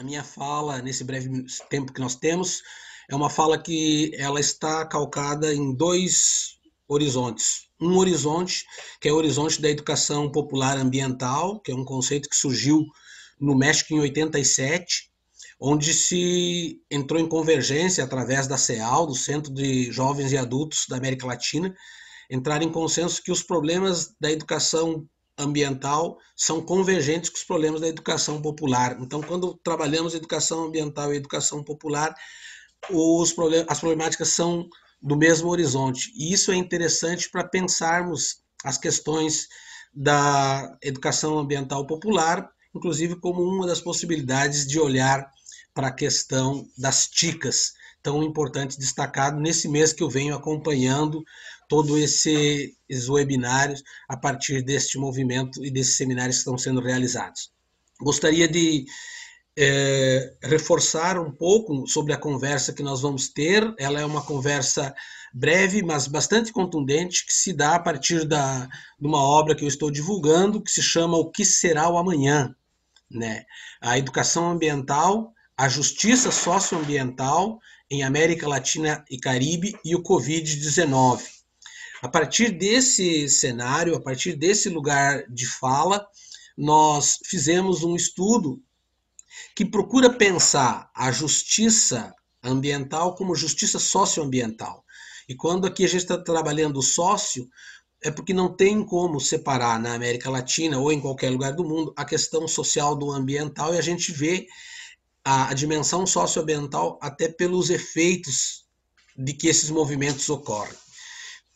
minha fala, nesse breve tempo que nós temos, é uma fala que ela está calcada em dois horizontes. Um horizonte, que é o horizonte da educação popular ambiental, que é um conceito que surgiu no México em 87, onde se entrou em convergência através da CEAL, do Centro de Jovens e Adultos da América Latina, entrar em consenso que os problemas da educação ambiental são convergentes com os problemas da educação popular. Então, quando trabalhamos educação ambiental e educação popular, as problemáticas são do mesmo horizonte. E isso é interessante para pensarmos as questões da educação ambiental popular, inclusive como uma das possibilidades de olhar para a questão das TICAs, tão importante destacado nesse mês que eu venho acompanhando todos esses webinários a partir deste movimento e desses seminários que estão sendo realizados. Gostaria de reforçar um pouco sobre a conversa que nós vamos ter. Ela é uma conversa breve, mas bastante contundente, que se dá a partir de uma obra que eu estou divulgando, que se chama O que será o amanhã, né? A educação ambiental, a justiça socioambiental em América Latina e Caribe e o Covid-19. A partir desse cenário, a partir desse lugar de fala, nós fizemos um estudo que procura pensar a justiça ambiental como justiça socioambiental. E quando aqui a gente está trabalhando o sócio, é porque não tem como separar na América Latina ou em qualquer lugar do mundo a questão social do ambiental, e a gente vê a dimensão socioambiental até pelos efeitos de que esses movimentos ocorrem.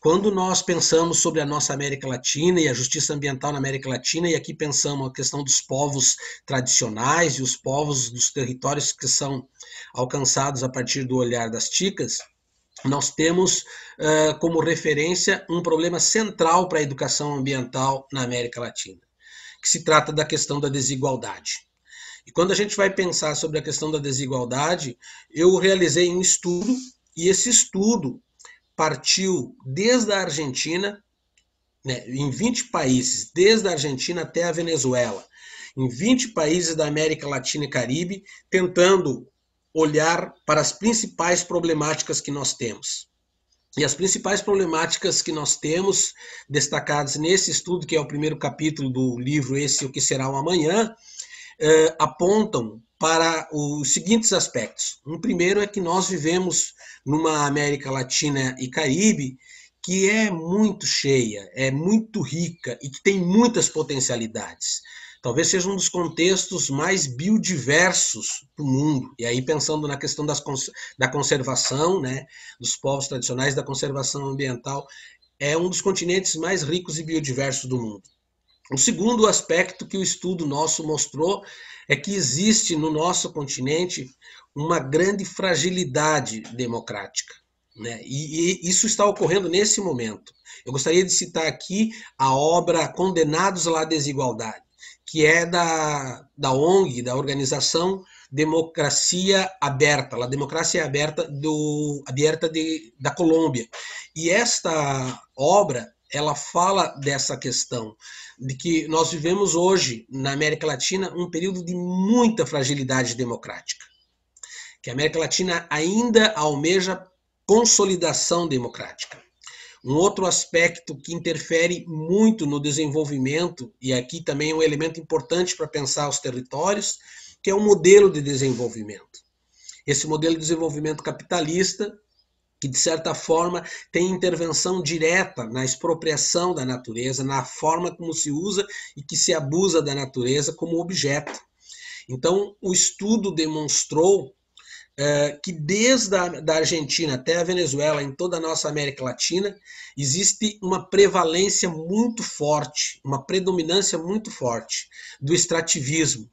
Quando nós pensamos sobre a nossa América Latina e a justiça ambiental na América Latina, e aqui pensamos a questão dos povos tradicionais e os povos dos territórios que são alcançados a partir do olhar das TICAs, nós temos como referência um problema central para a educação ambiental na América Latina, que se trata da questão da desigualdade. E quando a gente vai pensar sobre a questão da desigualdade, eu realizei um estudo, e esse estudo partiu desde a Argentina, né, em 20 países, desde a Argentina até a Venezuela, em 20 países da América Latina e Caribe, tentando olhar para as principais problemáticas que nós temos. E as principais problemáticas que nós temos, destacadas nesse estudo, que é o primeiro capítulo do livro Esse O Que Será o Amanhã, apontam para os seguintes aspectos. Um primeiro é que nós vivemos numa América Latina e Caribe que é muito cheia, é muito rica e que tem muitas potencialidades. Talvez seja um dos contextos mais biodiversos do mundo. E aí pensando na questão da conservação, né, dos povos tradicionais, da conservação ambiental, é um dos continentes mais ricos e biodiversos do mundo. O segundo aspecto que o estudo nosso mostrou é que existe no nosso continente uma grande fragilidade democrática, né? E isso está ocorrendo nesse momento. Eu gostaria de citar aqui a obra Condenados à Desigualdade, que é da ONG, da organização Democracia Aberta, a Democracia Aberta da Colômbia. E esta obra, ela fala dessa questão, de que nós vivemos hoje, na América Latina, um período de muita fragilidade democrática. Que a América Latina ainda almeja consolidação democrática. Um outro aspecto que interfere muito no desenvolvimento, e aqui também é um elemento importante para pensar os territórios, que é o modelo de desenvolvimento. Esse modelo de desenvolvimento capitalista, que de certa forma tem intervenção direta na expropriação da natureza, na forma como se usa e que se abusa da natureza como objeto. Então, o estudo demonstrou que desde a Argentina até a Venezuela, em toda a nossa América Latina, existe uma prevalência muito forte, uma predominância muito forte do extrativismo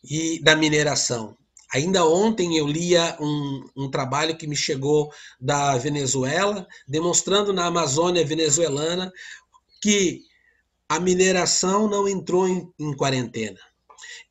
e da mineração. Ainda ontem eu lia um trabalho que me chegou da Venezuela, demonstrando na Amazônia venezuelana que a mineração não entrou em quarentena.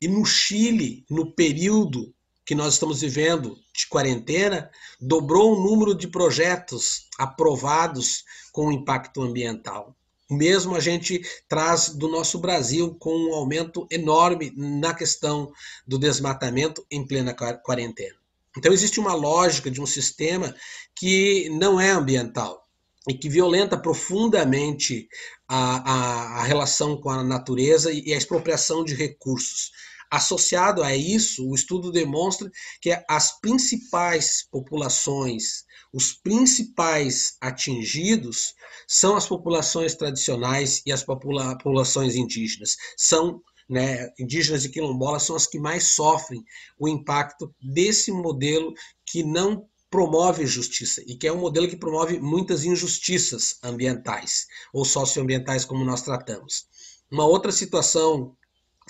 E no Chile, no período que nós estamos vivendo de quarentena, dobrou o número de projetos aprovados com impacto ambiental. O mesmo a gente traz do nosso Brasil, com um aumento enorme na questão do desmatamento em plena quarentena. Então, existe uma lógica de um sistema que não é ambiental e que violenta profundamente a relação com a natureza e a expropriação de recursos. Associado a isso, o estudo demonstra que as principais populações, os principais atingidos são as populações tradicionais e as populações indígenas. São, né, indígenas e quilombolas são as que mais sofrem o impacto desse modelo que não promove justiça e que é um modelo que promove muitas injustiças ambientais ou socioambientais, como nós tratamos. Uma outra situação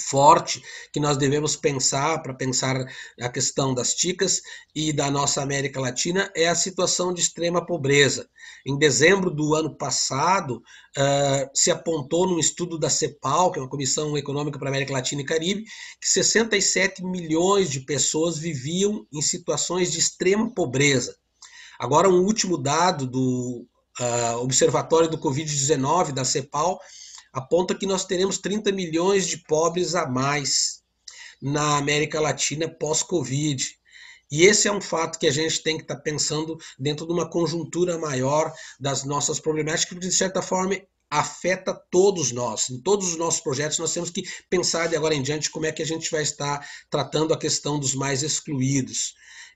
forte que nós devemos pensar para pensar a questão das ticas e da nossa América Latina é a situação de extrema pobreza. Em dezembro do ano passado, se apontou num estudo da CEPAL, que é uma Comissão Econômica para a América Latina e Caribe, que 67 milhões de pessoas viviam em situações de extrema pobreza. Agora, um último dado do Observatório do Covid-19 da CEPAL aponta que nós teremos 30 milhões de pobres a mais na América Latina pós-Covid. E esse é um fato que a gente tem que estar pensando dentro de uma conjuntura maior das nossas problemáticas, que de certa forma afeta todos nós. Em todos os nossos projetos nós temos que pensar de agora em diante como é que a gente vai estar tratando a questão dos mais excluídos.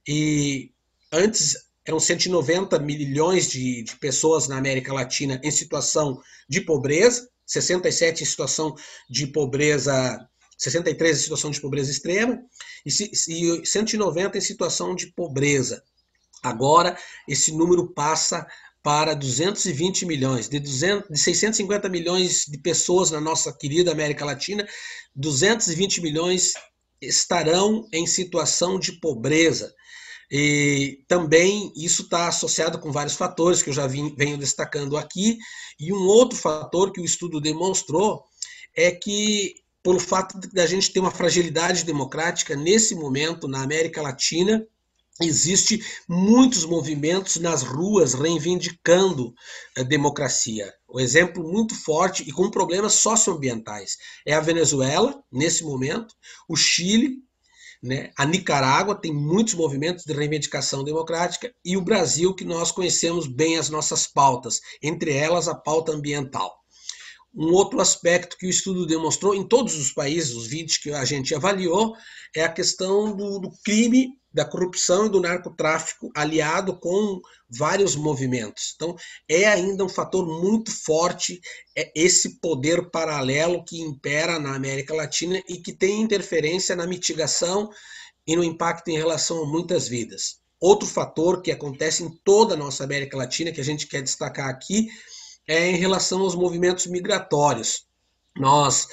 E antes eram 190 milhões de pessoas na América Latina em situação de pobreza, 67 em situação de pobreza, 63 em situação de pobreza extrema e 190 em situação de pobreza. Agora, esse número passa para 220 milhões. De 650 milhões de pessoas na nossa querida América Latina, 220 milhões estarão em situação de pobreza. E também isso está associado com vários fatores que eu já venho destacando aqui. E um outro fator que o estudo demonstrou é que, pelo fato de a gente ter uma fragilidade democrática, nesse momento, na América Latina, existe muitos movimentos nas ruas reivindicando a democracia. O exemplo muito forte e com problemas socioambientais é a Venezuela, nesse momento, o Chile, né? A Nicarágua tem muitos movimentos de reivindicação democrática e o Brasil, que nós conhecemos bem as nossas pautas, entre elas a pauta ambiental. Um outro aspecto que o estudo demonstrou em todos os países, os 20 que a gente avaliou, é a questão do crime, da corrupção e do narcotráfico aliado com vários movimentos. Então, é ainda um fator muito forte esse poder paralelo que impera na América Latina e que tem interferência na mitigação e no impacto em relação a muitas vidas. Outro fator que acontece em toda a nossa América Latina, que a gente quer destacar aqui, é em relação aos movimentos migratórios. Nós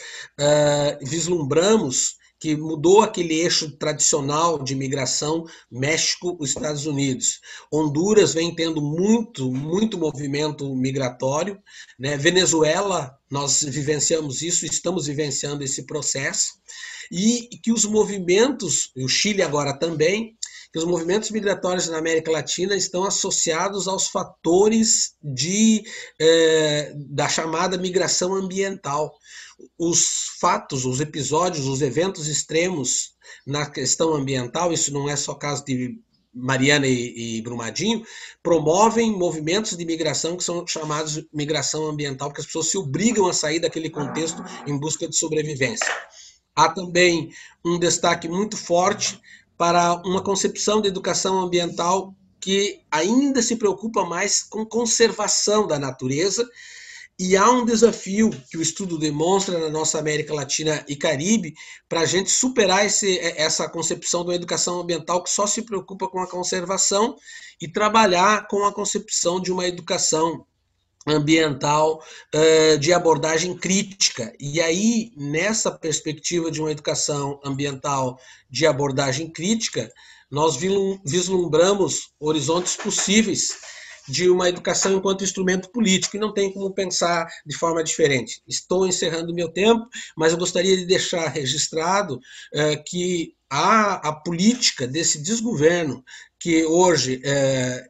vislumbramos que mudou aquele eixo tradicional de migração México-Estados Unidos. Honduras vem tendo muito movimento migratório, né? Venezuela, nós vivenciamos isso, estamos vivenciando esse processo, e que os movimentos, o Chile agora também, que os movimentos migratórios na América Latina estão associados aos fatores da chamada migração ambiental. Os fatos, os episódios, os eventos extremos na questão ambiental, isso não é só caso de Mariana e Brumadinho, promovem movimentos de migração que são chamados de migração ambiental, porque as pessoas se obrigam a sair daquele contexto em busca de sobrevivência. Há também um destaque muito forte para uma concepção de educação ambiental que ainda se preocupa mais com conservação da natureza, e há um desafio que o estudo demonstra na nossa América Latina e Caribe para a gente superar essa concepção de uma educação ambiental que só se preocupa com a conservação e trabalhar com a concepção de uma educação ambiental de abordagem crítica. E aí, nessa perspectiva de uma educação ambiental de abordagem crítica, nós vislumbramos horizontes possíveis de uma educação enquanto instrumento político, e não tem como pensar de forma diferente. Estou encerrando meu tempo, mas eu gostaria de deixar registrado que a política desse desgoverno que hoje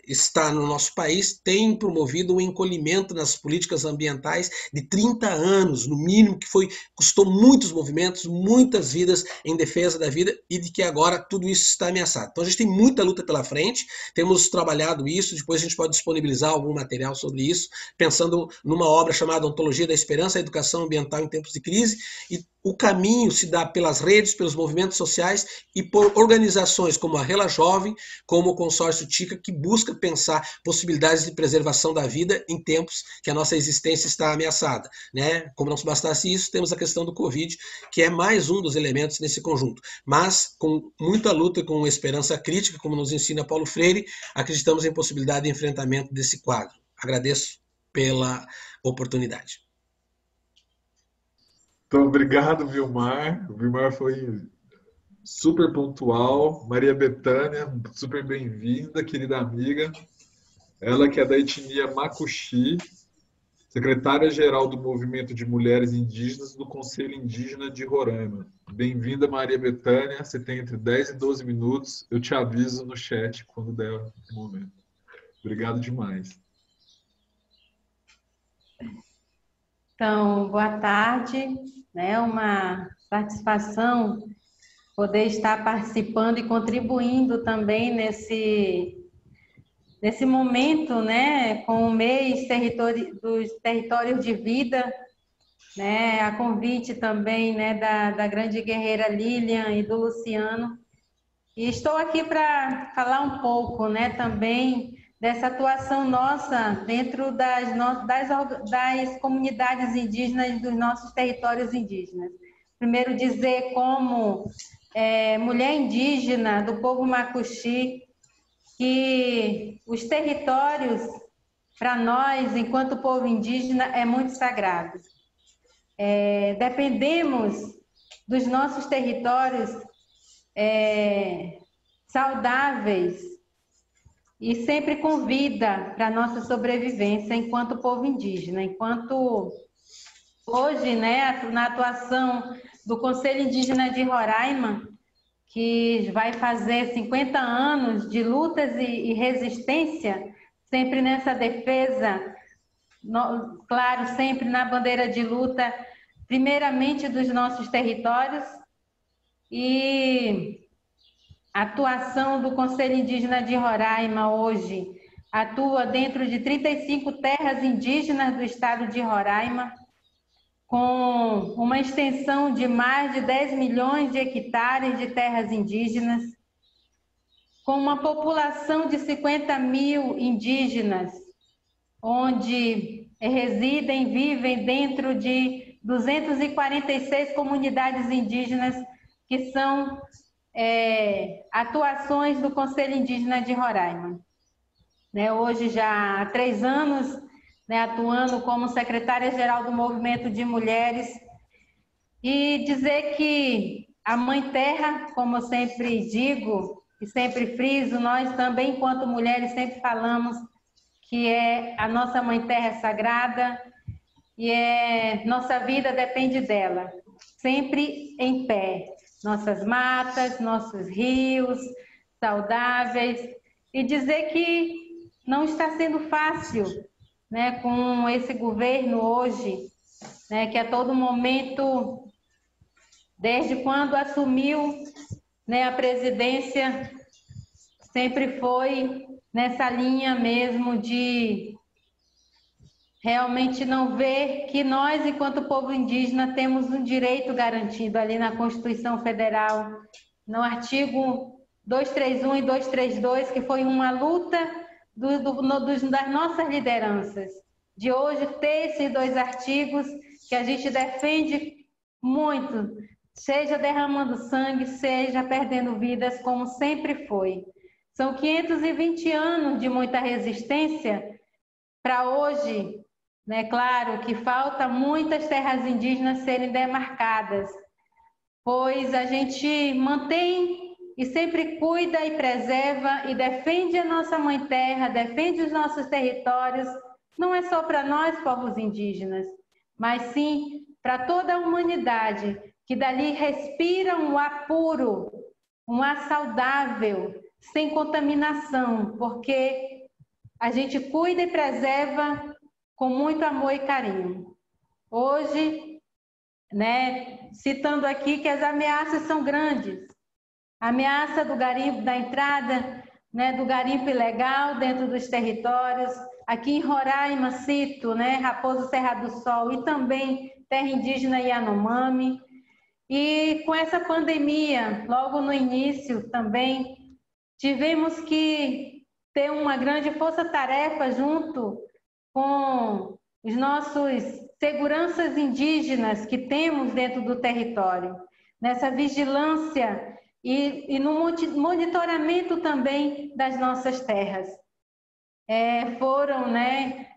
está no nosso país tem promovido um encolhimento nas políticas ambientais de 30 anos, no mínimo, que custou muitos movimentos, muitas vidas em defesa da vida e de que agora tudo isso está ameaçado. Então a gente tem muita luta pela frente, temos trabalhado isso, depois a gente pode disponibilizar algum material sobre isso, pensando numa obra chamada Ontologia da Esperança, a Educação Ambiental em Tempos de Crise, e o caminho se dá pelas redes, pelos movimentos sociais e por organizações como a Rela Jovem, como o Consórcio TICA, que busca pensar possibilidades de preservação da vida em tempos que a nossa existência está ameaçada, né? Como não se bastasse isso, temos a questão do Covid, que é mais um dos elementos nesse conjunto. Mas, com muita luta e com esperança crítica, como nos ensina Paulo Freire, acreditamos em possibilidade de enfrentamento desse quadro. Agradeço pela oportunidade. Então, obrigado, Vilmar. O Vilmar foi super pontual. Maria Bethânia, super bem-vinda, querida amiga. Ela que é da etnia Macuxi, secretária-geral do Movimento de Mulheres Indígenas do Conselho Indígena de Roraima. Bem-vinda, Maria Bethânia. Você tem entre 10 e 12 minutos. Eu te aviso no chat quando der o momento. Obrigado demais. Então, boa tarde. É uma satisfação poder estar participando e contribuindo também nesse momento, né, com o mês dos territórios de vida, né, a convite também, né, da grande guerreira Lilian e do Luciano. E estou aqui para falar um pouco, né, também dessa atuação nossa dentro das comunidades indígenas dos nossos territórios indígenas. Primeiro dizer como mulher indígena do povo Macuxi, que os territórios, para nós, enquanto povo indígena, é muito sagrado. Dependemos dos nossos territórios saudáveis e sempre com vida para a nossa sobrevivência enquanto povo indígena. Enquanto hoje, né, na atuação do Conselho Indígena de Roraima, que vai fazer 50 anos de lutas e resistência, sempre nessa defesa, claro, sempre na bandeira de luta, primeiramente dos nossos territórios, e a atuação do Conselho Indígena de Roraima hoje atua dentro de 35 terras indígenas do estado de Roraima, com uma extensão de mais de 10 milhões de hectares de terras indígenas, com uma população de 50 mil indígenas, onde residem, vivem dentro de 246 comunidades indígenas, que são atuações do Conselho Indígena de Roraima. Hoje, já há 3 anos, atuando como secretária-geral do Movimento de Mulheres, e dizer que a Mãe Terra, como eu sempre digo e sempre friso, nós também, enquanto mulheres, sempre falamos que a nossa Mãe Terra sagrada e nossa vida depende dela, sempre em pé. Nossas matas, nossos rios saudáveis, e dizer que não está sendo fácil, com esse governo hoje, que a todo momento, desde quando assumiu, a presidência, sempre foi nessa linha mesmo de realmente não ver que nós, enquanto povo indígena, temos um direito garantido ali na Constituição Federal, no artigo 231 e 232, que foi uma luta das nossas lideranças, de hoje ter esses 2 artigos que a gente defende muito, seja derramando sangue, seja perdendo vidas, como sempre foi. São 520 anos de muita resistência para hoje, claro que falta muitas terras indígenas serem demarcadas, pois a gente mantém e sempre cuida e preserva e defende a nossa Mãe Terra, defende os nossos territórios, não é só para nós, povos indígenas, mas sim para toda a humanidade, que dali respira um ar puro, um ar saudável, sem contaminação, porque a gente cuida e preserva com muito amor e carinho. Hoje, né, citando aqui que as ameaças são grandes. A ameaça do garimpo, da entrada, né, do garimpo ilegal dentro dos territórios. Aqui em Roraima, cito, né, Raposo Serra do Sol e também terra indígena Yanomami. E com essa pandemia, logo no início também, tivemos que ter uma grande força-tarefa junto com os nossos seguranças indígenas que temos dentro do território, nessa vigilância e no monitoramento também das nossas terras. Foram, né,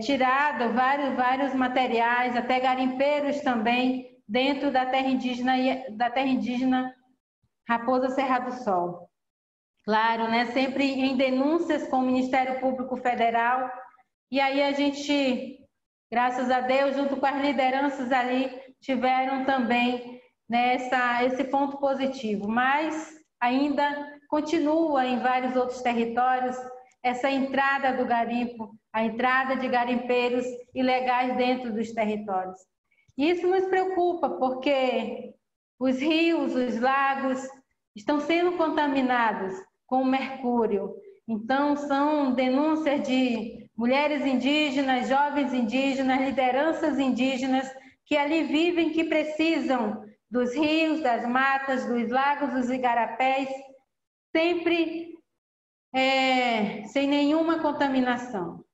tirados vários materiais, até garimpeiros também, dentro da terra indígena Raposa Serra do Sol. Claro, né, sempre em denúncias com o Ministério Público Federal, e aí a gente, graças a Deus, junto com as lideranças ali, tiveram também, né, esse ponto positivo, mas ainda continua em vários outros territórios essa entrada do garimpo, a entrada de garimpeiros ilegais dentro dos territórios. Isso nos preocupa, porque os rios, os lagos estão sendo contaminados com mercúrio. Então, são denúncias de mulheres indígenas, jovens indígenas, lideranças indígenas que ali vivem, que precisam dos rios, das matas, dos lagos, dos igarapés, sempre sem nenhuma contaminação.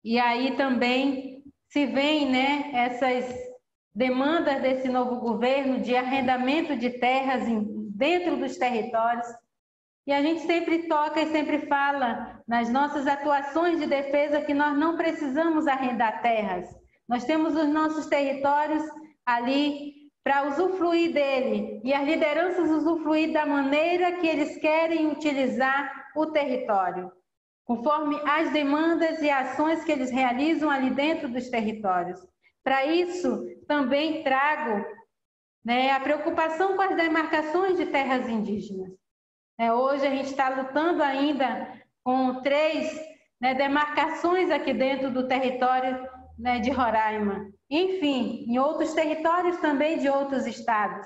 E aí também se vêem, né, essas demandas desse novo governo de arrendamento de terras dentro dos territórios. E a gente sempre toca e sempre fala nas nossas atuações de defesa que nós não precisamos arrendar terras. Nós temos os nossos territórios ali para usufruir dele e as lideranças usufruir da maneira que eles querem utilizar o território, conforme as demandas e ações que eles realizam ali dentro dos territórios. Para isso, também trago, né, a preocupação com as demarcações de terras indígenas. Hoje a gente está lutando ainda com 3, né, demarcações aqui dentro do território, né, de Roraima. Enfim, em outros territórios também de outros estados.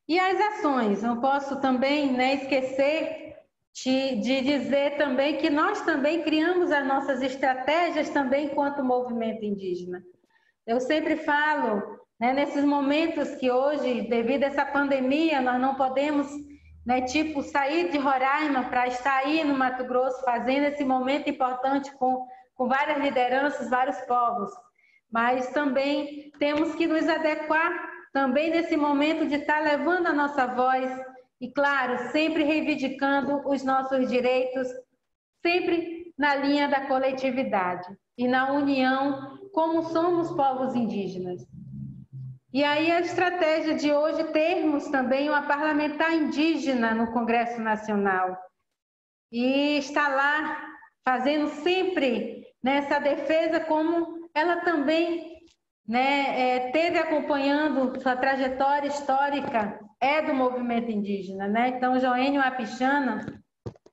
E as ações, não posso também, né, esquecer de dizer também que nós também criamos as nossas estratégias também enquanto movimento indígena. Eu sempre falo, né, nesses momentos que hoje, devido a essa pandemia, nós não podemos, né, tipo, sair de Roraima para estar aí no Mato Grosso fazendo esse momento importante com várias lideranças, vários povos. Mas também temos que nos adequar também nesse momento de estar levando a nossa voz e, claro, sempre reivindicando os nossos direitos, sempre na linha da coletividade e na união, como somos povos indígenas. E aí a estratégia de hoje termos também uma parlamentar indígena no Congresso Nacional e está lá fazendo sempre nessa defesa, como ela também, né, teve acompanhando sua trajetória histórica, do movimento indígena, né? Então, Joênio Wapichana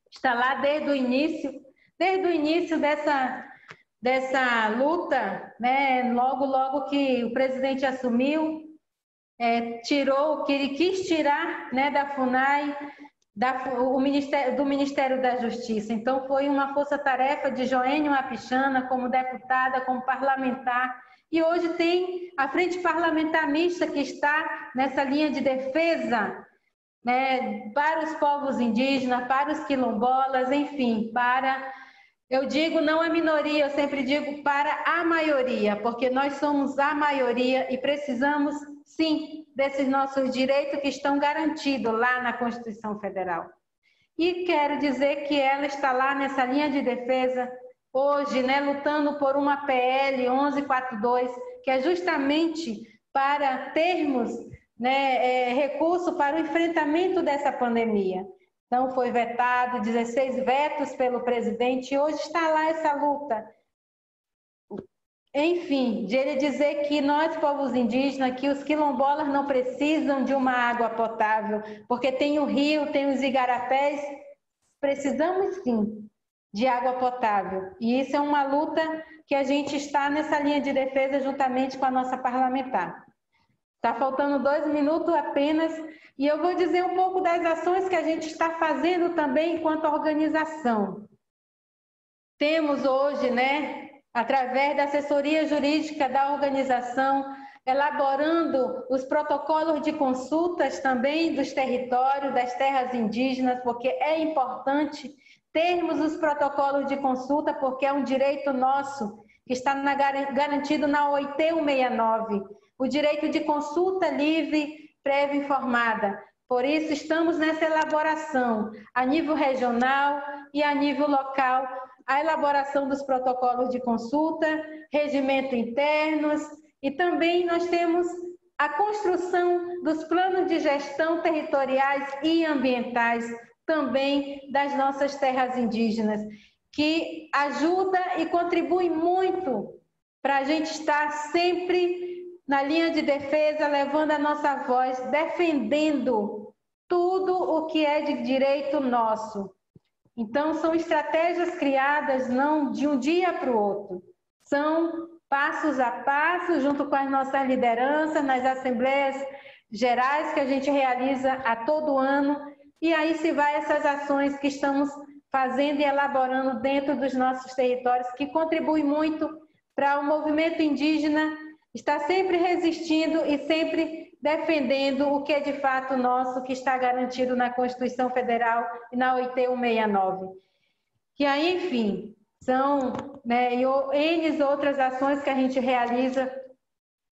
está lá desde o início dessa luta, né? Logo que o presidente assumiu, tirou o que ele quis tirar, né, da FUNAI, do Ministério da Justiça. Então, foi uma força-tarefa de Joênio Wapichana como deputada, como parlamentar, e hoje tem a Frente Parlamentar Mista que está nessa linha de defesa, né, para os povos indígenas, para os quilombolas, enfim, eu digo não a minoria, eu sempre digo para a maioria, porque nós somos a maioria e precisamos, sim, desses nossos direitos que estão garantidos lá na Constituição Federal. E quero dizer que ela está lá nessa linha de defesa hoje, né, lutando por uma PL 1142, que é justamente para termos, né, recurso para o enfrentamento dessa pandemia. Então, foi vetado, 16 vetos pelo presidente, e hoje está lá essa luta. enfim, de ele dizer que nós, povos indígenas, que os quilombolas não precisam de uma água potável, porque tem o rio, tem os igarapés, precisamos sim de água potável. E isso é uma luta que a gente está nessa linha de defesa juntamente com a nossa parlamentar. Está faltando 2 minutos apenas, e eu vou dizer um pouco das ações que a gente está fazendo também enquanto organização. Temos hoje, através da assessoria jurídica da organização, elaborando os protocolos de consultas também dos territórios, das terras indígenas, porque é importante termos os protocolos de consulta, porque é um direito nosso, que está garantido na OIT 169, o direito de consulta livre, prévia informada. Por isso, estamos nessa elaboração, a nível regional e a nível local, a elaboração dos protocolos de consulta, regimento internos, e também nós temos a construção dos planos de gestão territoriais e ambientais também das nossas terras indígenas, que ajuda e contribui muito para a gente estar sempre na linha de defesa, levando a nossa voz, defendendo tudo o que é de direito nosso. Então, são estratégias criadas não de um dia para o outro, são passos a passo, junto com as nossas lideranças, nas assembleias gerais que a gente realiza a todo ano, e aí se vai essas ações que estamos fazendo e elaborando dentro dos nossos territórios, que contribuem muito para o movimento indígena estar sempre resistindo e sempre defendendo o que é de fato nosso, que está garantido na Constituição Federal e na OIT 169. Que aí, enfim, são N outras ações que a gente realiza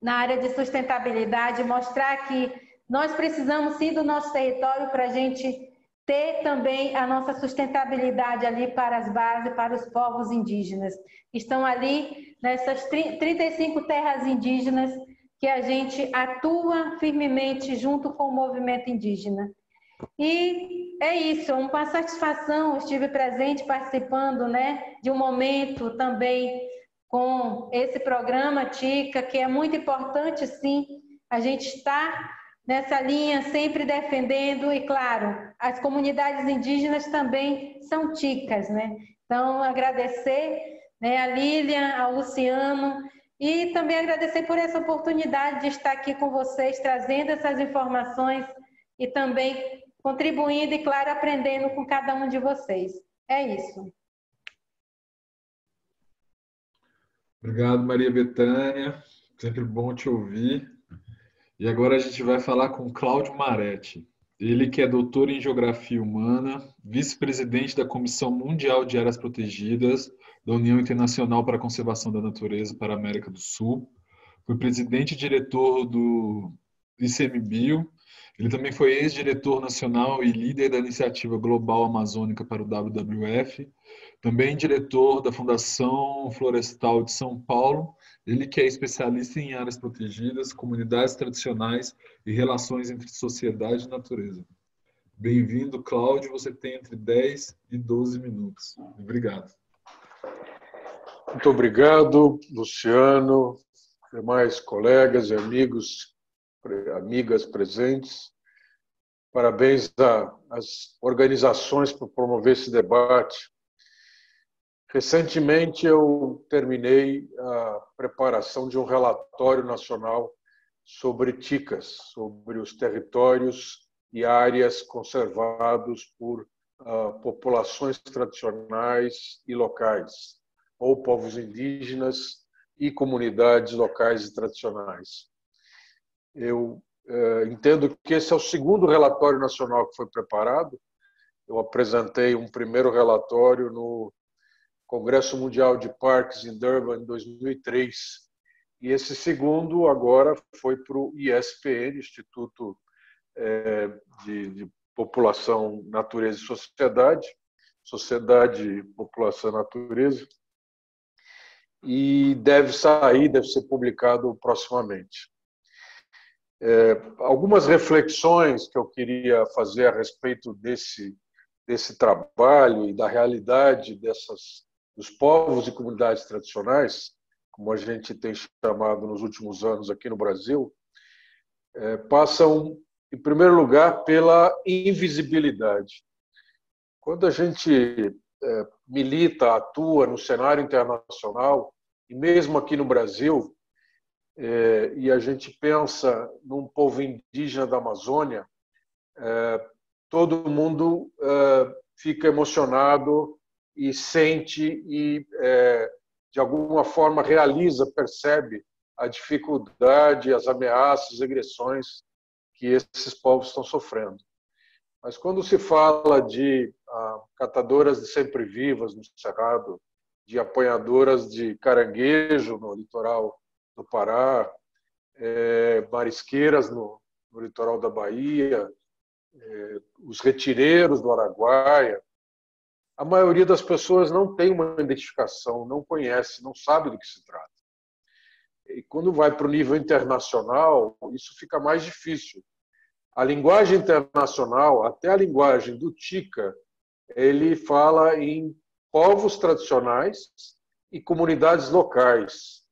na área de sustentabilidade, mostrar que nós precisamos sim do nosso território para a gente ter também a nossa sustentabilidade ali para as bases, para os povos indígenas. Estão ali nessas 35 terras indígenas que a gente atua firmemente junto com o movimento indígena. E é isso, uma satisfação, estive presente participando de um momento também com esse programa TICA, que é muito importante sim, a gente está nessa linha sempre defendendo, e claro, as comunidades indígenas também são TICAs, Então, agradecer a Lilian, ao Luciano, e também agradecer por essa oportunidade de estar aqui com vocês, trazendo essas informações e também contribuindo e, claro, aprendendo com cada um de vocês. É isso. Obrigado, Maria Bethânia. Sempre bom te ouvir. E agora a gente vai falar com Cláudio Maretti. Ele que é doutor em Geografia Humana, vice-presidente da Comissão Mundial de Áreas Protegidas da União Internacional para a Conservação da Natureza para a América do Sul, foi presidente e diretor do ICMBio. Ele também foi ex-diretor nacional e líder da Iniciativa Global Amazônica para o WWF, também diretor da Fundação Florestal de São Paulo. Ele que é especialista em áreas protegidas, comunidades tradicionais e relações entre sociedade e natureza. Bem-vindo, Cláudio. Você tem entre 10 e 12 minutos. Obrigado. Muito obrigado, Luciano, demais colegas e amigas presentes. Parabéns às organizações por promover esse debate. Recentemente, eu terminei a preparação de um relatório nacional sobre TICAs, sobre os territórios e áreas conservados por populações tradicionais e locais, ou povos indígenas e comunidades locais e tradicionais. Eu entendo que esse é o segundo relatório nacional que foi preparado. Eu apresentei um primeiro relatório no Congresso Mundial de Parques em Durban, em 2003. E esse segundo agora foi para o ISPN, Instituto de População, Natureza e Sociedade, População e Natureza, e deve ser publicado proximamente. Algumas reflexões que eu queria fazer a respeito desse trabalho e da realidade dos povos e comunidades tradicionais como a gente tem chamado nos últimos anos aqui no Brasil, passam, em primeiro lugar, pela invisibilidade. Quando a gente milita, atua no cenário internacional, e mesmo aqui no Brasil, e a gente pensa num povo indígena da Amazônia, todo mundo fica emocionado e sente e, de alguma forma, realiza, percebe a dificuldade, as ameaças, as agressões que esses povos estão sofrendo. Mas quando se fala de catadoras de sempre-vivas no Cerrado, de apanhadoras de caranguejo no litoral do Pará, marisqueiras no litoral da Bahia, os retireiros do Araguaia, a maioria das pessoas não tem uma identificação, não conhece, não sabe do que se trata. E quando vai para o nível internacional, isso fica mais difícil. A linguagem internacional, até a linguagem do Tica, ele fala em povos tradicionais e comunidades locais.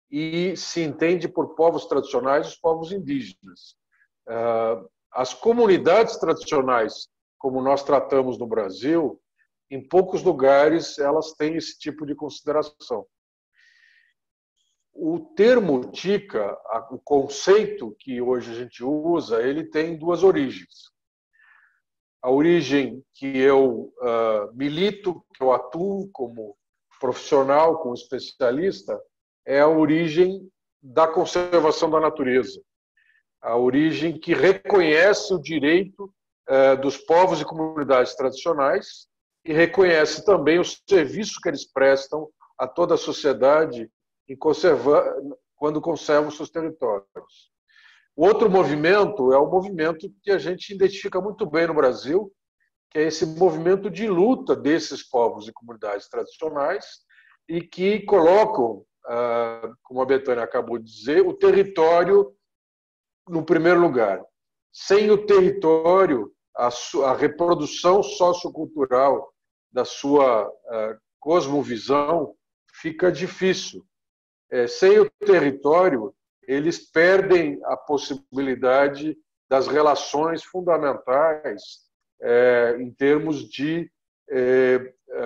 E se entende por povos tradicionais os povos indígenas. As comunidades tradicionais, como nós tratamos no Brasil, em poucos lugares elas têm esse tipo de consideração. O termo Tica, o conceito que hoje a gente usa, ele tem duas origens. A origem que eu milito, que eu atuo como profissional, como especialista, é a origem da conservação da natureza. A origem que reconhece o direito dos povos e comunidades tradicionais e reconhece também o serviço que eles prestam a toda a sociedade quando conservam seus territórios. O outro movimento é o movimento que a gente identifica muito bem no Brasil, que é esse movimento de luta desses povos e comunidades tradicionais e que colocam, como a Betânia acabou de dizer, o território no primeiro lugar. Sem o território, a reprodução sociocultural da sua cosmovisão fica difícil. Sem o território, eles perdem a possibilidade das relações fundamentais em termos de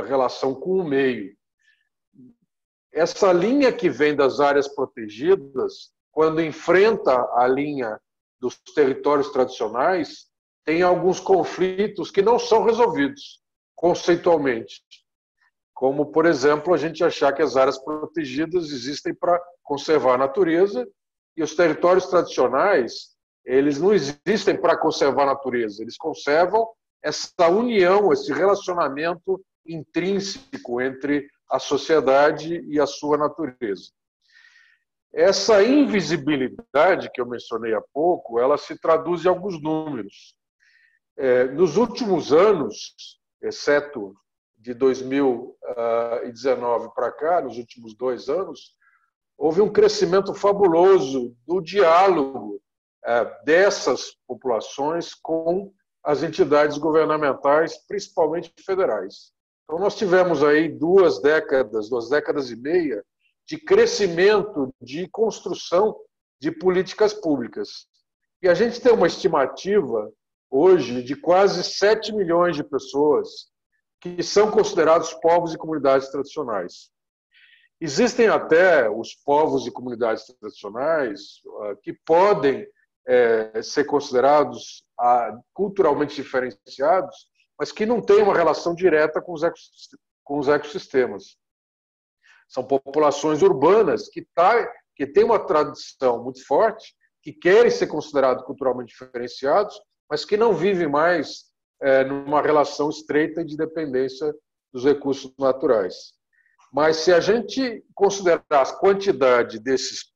relação com o meio. Essa linha que vem das áreas protegidas, quando enfrenta a linha dos territórios tradicionais, tem alguns conflitos que não são resolvidos conceitualmente. Como, por exemplo, a gente achar que as áreas protegidas existem para conservar a natureza e os territórios tradicionais, eles não existem para conservar a natureza, eles conservam essa união, esse relacionamento intrínseco entre a sociedade e a sua natureza. Essa invisibilidade que eu mencionei há pouco, ela se traduz em alguns números. Nos últimos anos, exceto de 2019 para cá, nos últimos 2 anos, houve um crescimento fabuloso do diálogo dessas populações com as entidades governamentais, principalmente federais. Então, nós tivemos aí 2 décadas e meia, de crescimento, de construção de políticas públicas. E a gente tem uma estimativa, hoje, de quase 7 milhões de pessoas que são considerados povos e comunidades tradicionais. Existem até os povos e comunidades tradicionais que podem ser considerados culturalmente diferenciados, mas que não têm uma relação direta com os ecossistemas. São populações urbanas que têm uma tradição muito forte, que querem ser considerados culturalmente diferenciados, mas que não vivem mais numa relação estreita de dependência dos recursos naturais. Mas se a gente considerar a quantidade desses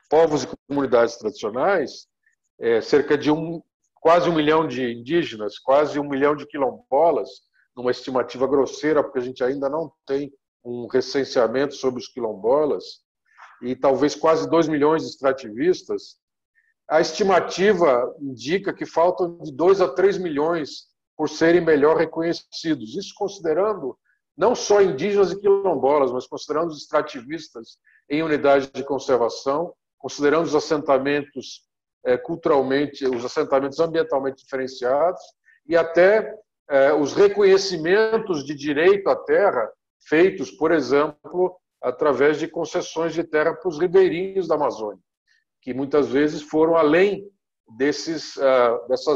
povos e comunidades tradicionais, cerca de quase 1 milhão de indígenas, quase 1 milhão de quilombolas, numa estimativa grosseira, porque a gente ainda não tem um recenseamento sobre os quilombolas, e talvez quase 2 milhões de extrativistas, a estimativa indica que faltam de 2 a 3 milhões por serem melhor reconhecidos. Isso considerando não só indígenas e quilombolas, mas considerando os extrativistas em unidades de conservação, considerando os assentamentos culturalmente, os assentamentos ambientalmente diferenciados e até os reconhecimentos de direito à terra feitos, por exemplo, através de concessões de terra para os ribeirinhos da Amazônia, que muitas vezes foram além dessas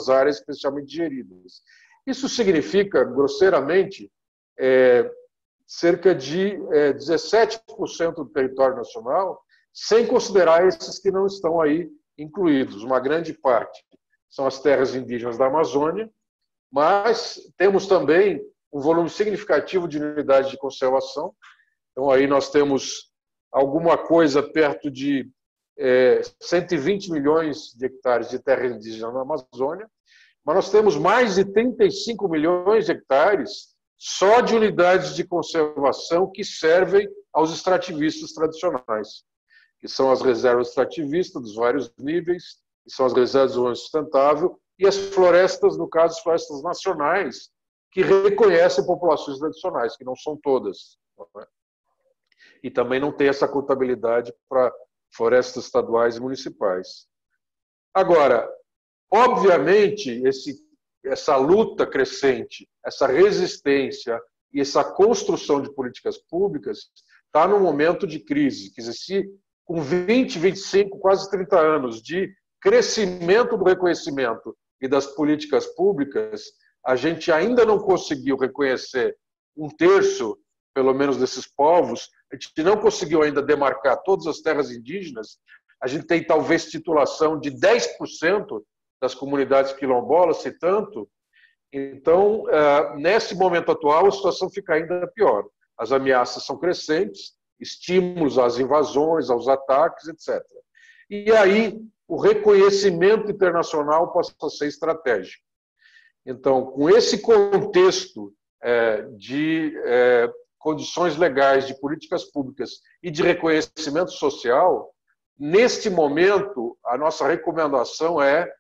áreas especialmente geridas. Isso significa, grosseiramente, cerca de 17% do território nacional, sem considerar esses que não estão aí incluídos. Uma grande parte são as terras indígenas da Amazônia, mas temos também um volume significativo de unidades de conservação. Então, aí nós temos alguma coisa perto de 120 milhões de hectares de terra indígena na Amazônia, mas nós temos mais de 35 milhões de hectares só de unidades de conservação que servem aos extrativistas tradicionais, que são as reservas extrativistas dos vários níveis, que são as reservas de desenvolvimento sustentável, e as florestas, no caso, as florestas nacionais, que reconhecem populações tradicionais, que não são todas. Não é? E também não tem essa contabilidade para florestas estaduais e municipais. Agora, obviamente, essa luta crescente, essa resistência e essa construção de políticas públicas está num momento de crise. Quer dizer, se com 20, 25, quase 30 anos de crescimento do reconhecimento e das políticas públicas, a gente ainda não conseguiu reconhecer um terço, pelo menos, desses povos, a gente não conseguiu ainda demarcar todas as terras indígenas, a gente tem talvez titulação de 10% das comunidades quilombolas, se tanto. Então, nesse momento atual, a situação fica ainda pior. As ameaças são crescentes, estímulos às invasões, aos ataques, etc. E aí, o reconhecimento internacional passa a ser estratégico. Então, com esse contexto de condições legais, de políticas públicas e de reconhecimento social, neste momento, a nossa recomendação é: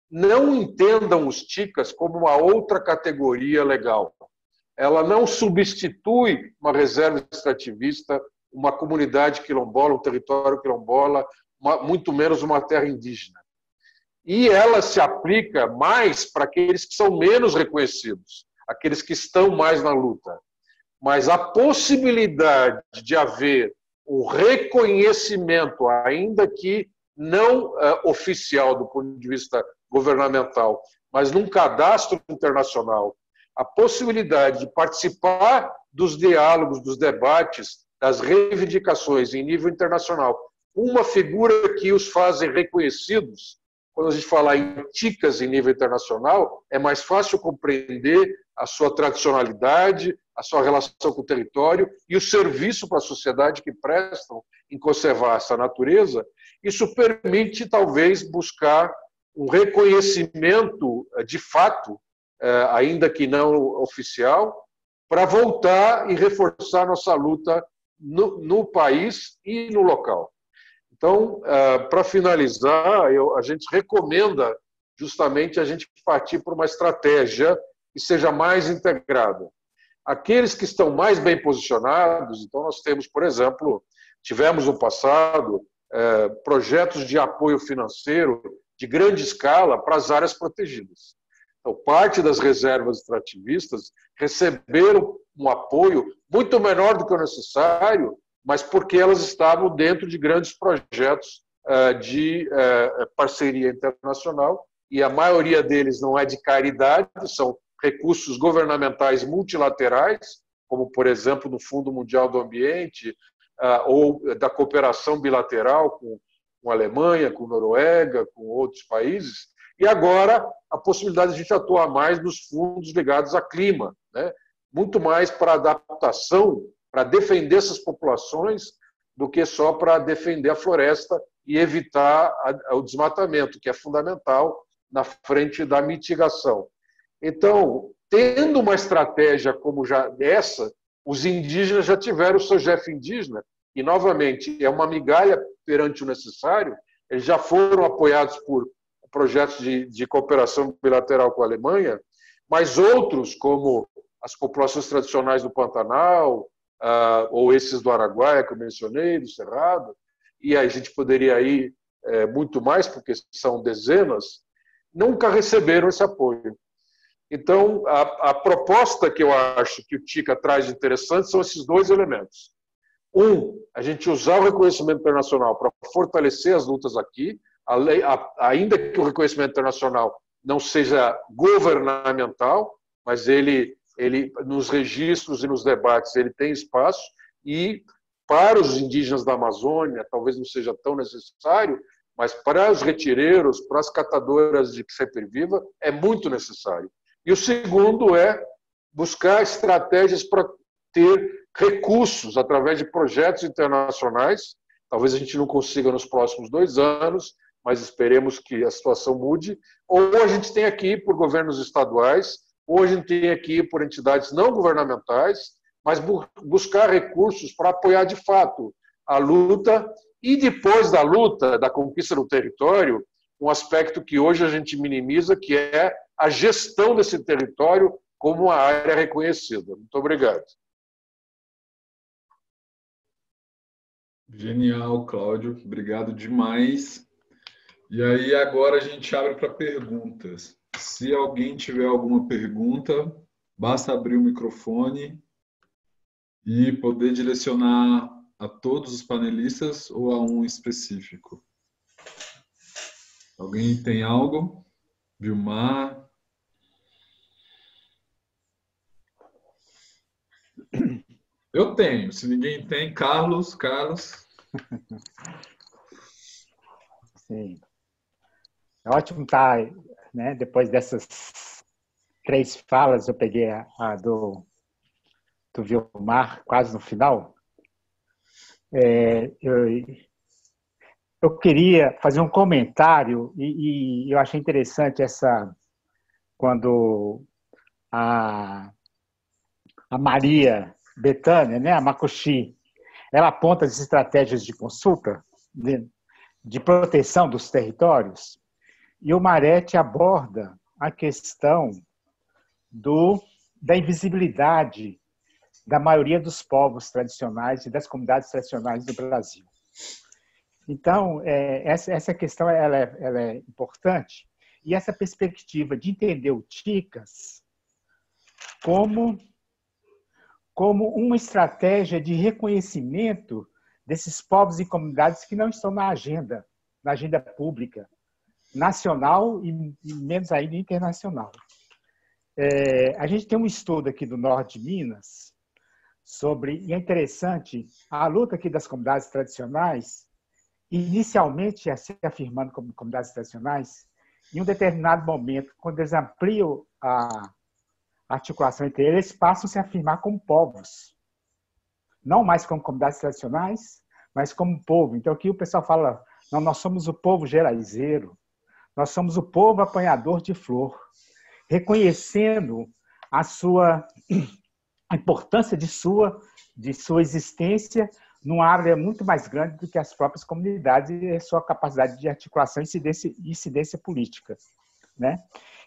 não entendam os TICAs como uma outra categoria legal. Ela não substitui uma reserva extrativista, uma comunidade quilombola, um território quilombola, muito menos uma terra indígena. E ela se aplica mais para aqueles que são menos reconhecidos, aqueles que estão mais na luta. Mas a possibilidade de haver um reconhecimento, ainda que não oficial do ponto de vista governamental, mas num cadastro internacional, a possibilidade de participar dos diálogos, dos debates, das reivindicações em nível internacional, uma figura que os fazem reconhecidos. Quando a gente fala em TICAs em nível internacional, é mais fácil compreender a sua tradicionalidade, a sua relação com o território e o serviço para a sociedade que prestam em conservar essa natureza. Isso permite, talvez, buscar um reconhecimento de fato, ainda que não oficial, para voltar e reforçar nossa luta no país e no local. Então, para finalizar, a gente recomenda justamente a gente partir por uma estratégia que seja mais integrada. Aqueles que estão mais bem posicionados, então nós temos, por exemplo, tivemos no passado projetos de apoio financeiro de grande escala para as áreas protegidas. Então, parte das reservas extrativistas receberam um apoio muito menor do que o necessário, mas porque elas estavam dentro de grandes projetos de parceria internacional, e a maioria deles não é de caridade, são recursos governamentais multilaterais, como, por exemplo, no Fundo Mundial do Ambiente, ou da cooperação bilateral com a Alemanha, com a Noruega, com outros países, e agora a possibilidade de a gente atuar mais nos fundos ligados a clima, né? Muito mais para adaptação, para defender essas populações, do que só para defender a floresta e evitar o desmatamento, que é fundamental na frente da mitigação. Então, tendo uma estratégia como já essa, os indígenas já tiveram o seu GEF indígena, e, novamente, é uma migalha perante o necessário. Eles já foram apoiados por projetos de cooperação bilateral com a Alemanha, mas outros, como as populações tradicionais do Pantanal, ou esses do Araguaia que eu mencionei, do Cerrado, e aí a gente poderia ir muito mais, porque são dezenas, nunca receberam esse apoio. Então, a proposta que eu acho que o TICA traz de interessante são esses dois elementos. A gente usar o reconhecimento internacional para fortalecer as lutas aqui, ainda que o reconhecimento internacional não seja governamental, mas ele nos registros e nos debates ele tem espaço, e para os indígenas da Amazônia talvez não seja tão necessário, mas para os retireiros, para as catadoras de sempre-viva, é muito necessário. E o segundo é buscar estratégias para ter recursos através de projetos internacionais. Talvez a gente não consiga nos próximos 2 anos, mas esperemos que a situação mude. Ou a gente tem aqui por governos estaduais, ou a gente tem aqui por entidades não governamentais, mas buscar recursos para apoiar de fato a luta. E depois da luta, da conquista do território, um aspecto que hoje a gente minimiza, que é a gestão desse território como uma área reconhecida. Muito obrigado. Genial, Cláudio. Obrigado demais. E aí, agora a gente abre para perguntas. Se alguém tiver alguma pergunta, basta abrir o microfone e poder direcionar a todos os panelistas ou a um específico. Alguém tem algo? Vilmar? Eu tenho. Se ninguém tem, Carlos. Sim. É ótimo estar, né? Depois dessas 3 falas, eu peguei a do Vilmar quase no final. Eu queria fazer um comentário e eu achei interessante quando a Maria Bethânia, né, a Makushi, ela aponta as estratégias de consulta, de proteção dos territórios, e o Marete aborda a questão da invisibilidade da maioria dos povos tradicionais e das comunidades tradicionais do Brasil. Então, essa questão ela é importante, e essa perspectiva de entender o TICAS como uma estratégia de reconhecimento desses povos e comunidades que não estão na agenda pública, nacional e menos ainda internacional. A gente tem um estudo aqui do norte de Minas e é interessante, a luta aqui das comunidades tradicionais, inicialmente se afirmando como comunidades tradicionais, em um determinado momento, quando eles ampliam a articulação entre eles, passam a se afirmar como povos. Não mais como comunidades tradicionais, mas como povo. Então, aqui o pessoal fala, não, nós somos o povo geraizeiro, nós somos o povo apanhador de flor, reconhecendo a importância de sua existência numa área muito mais grande do que as próprias comunidades e a sua capacidade de articulação e incidência política, né?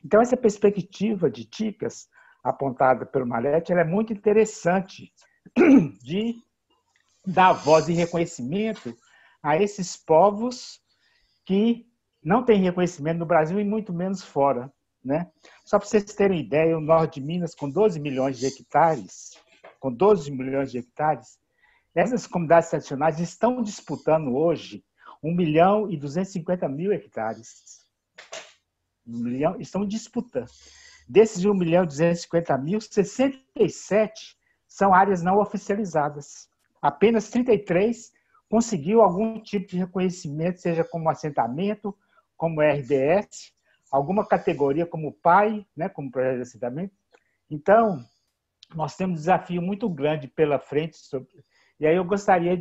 Então, essa perspectiva de TICAS, apontada pelo Marete, ela é muito interessante de dar voz e reconhecimento a esses povos que não têm reconhecimento no Brasil e muito menos fora, né? Só para vocês terem ideia, o norte de Minas, com 12 milhões de hectares, essas comunidades tradicionais estão disputando hoje 1.250.000 hectares. Estão disputando. Desses 1.250.000, 67 são áreas não oficializadas. Apenas 33 conseguiu algum tipo de reconhecimento, seja como assentamento, como RDS, alguma categoria como PAI, né, como projeto de assentamento. Então, nós temos um desafio muito grande pela frente. E aí eu gostaria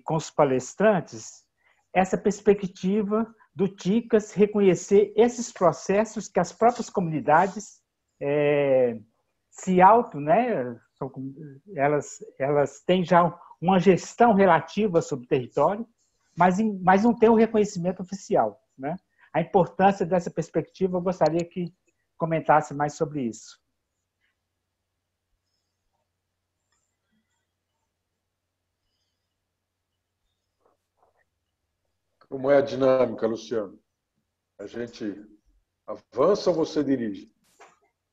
com os palestrantes, essa perspectiva do TICAS reconhecer esses processos que as próprias comunidades né, elas têm já uma gestão relativa sobre o território, mas não tem um reconhecimento oficial, né? A importância dessa perspectiva, eu gostaria que comentasse mais sobre isso. Como é a dinâmica, Luciano? A gente avança ou você dirige?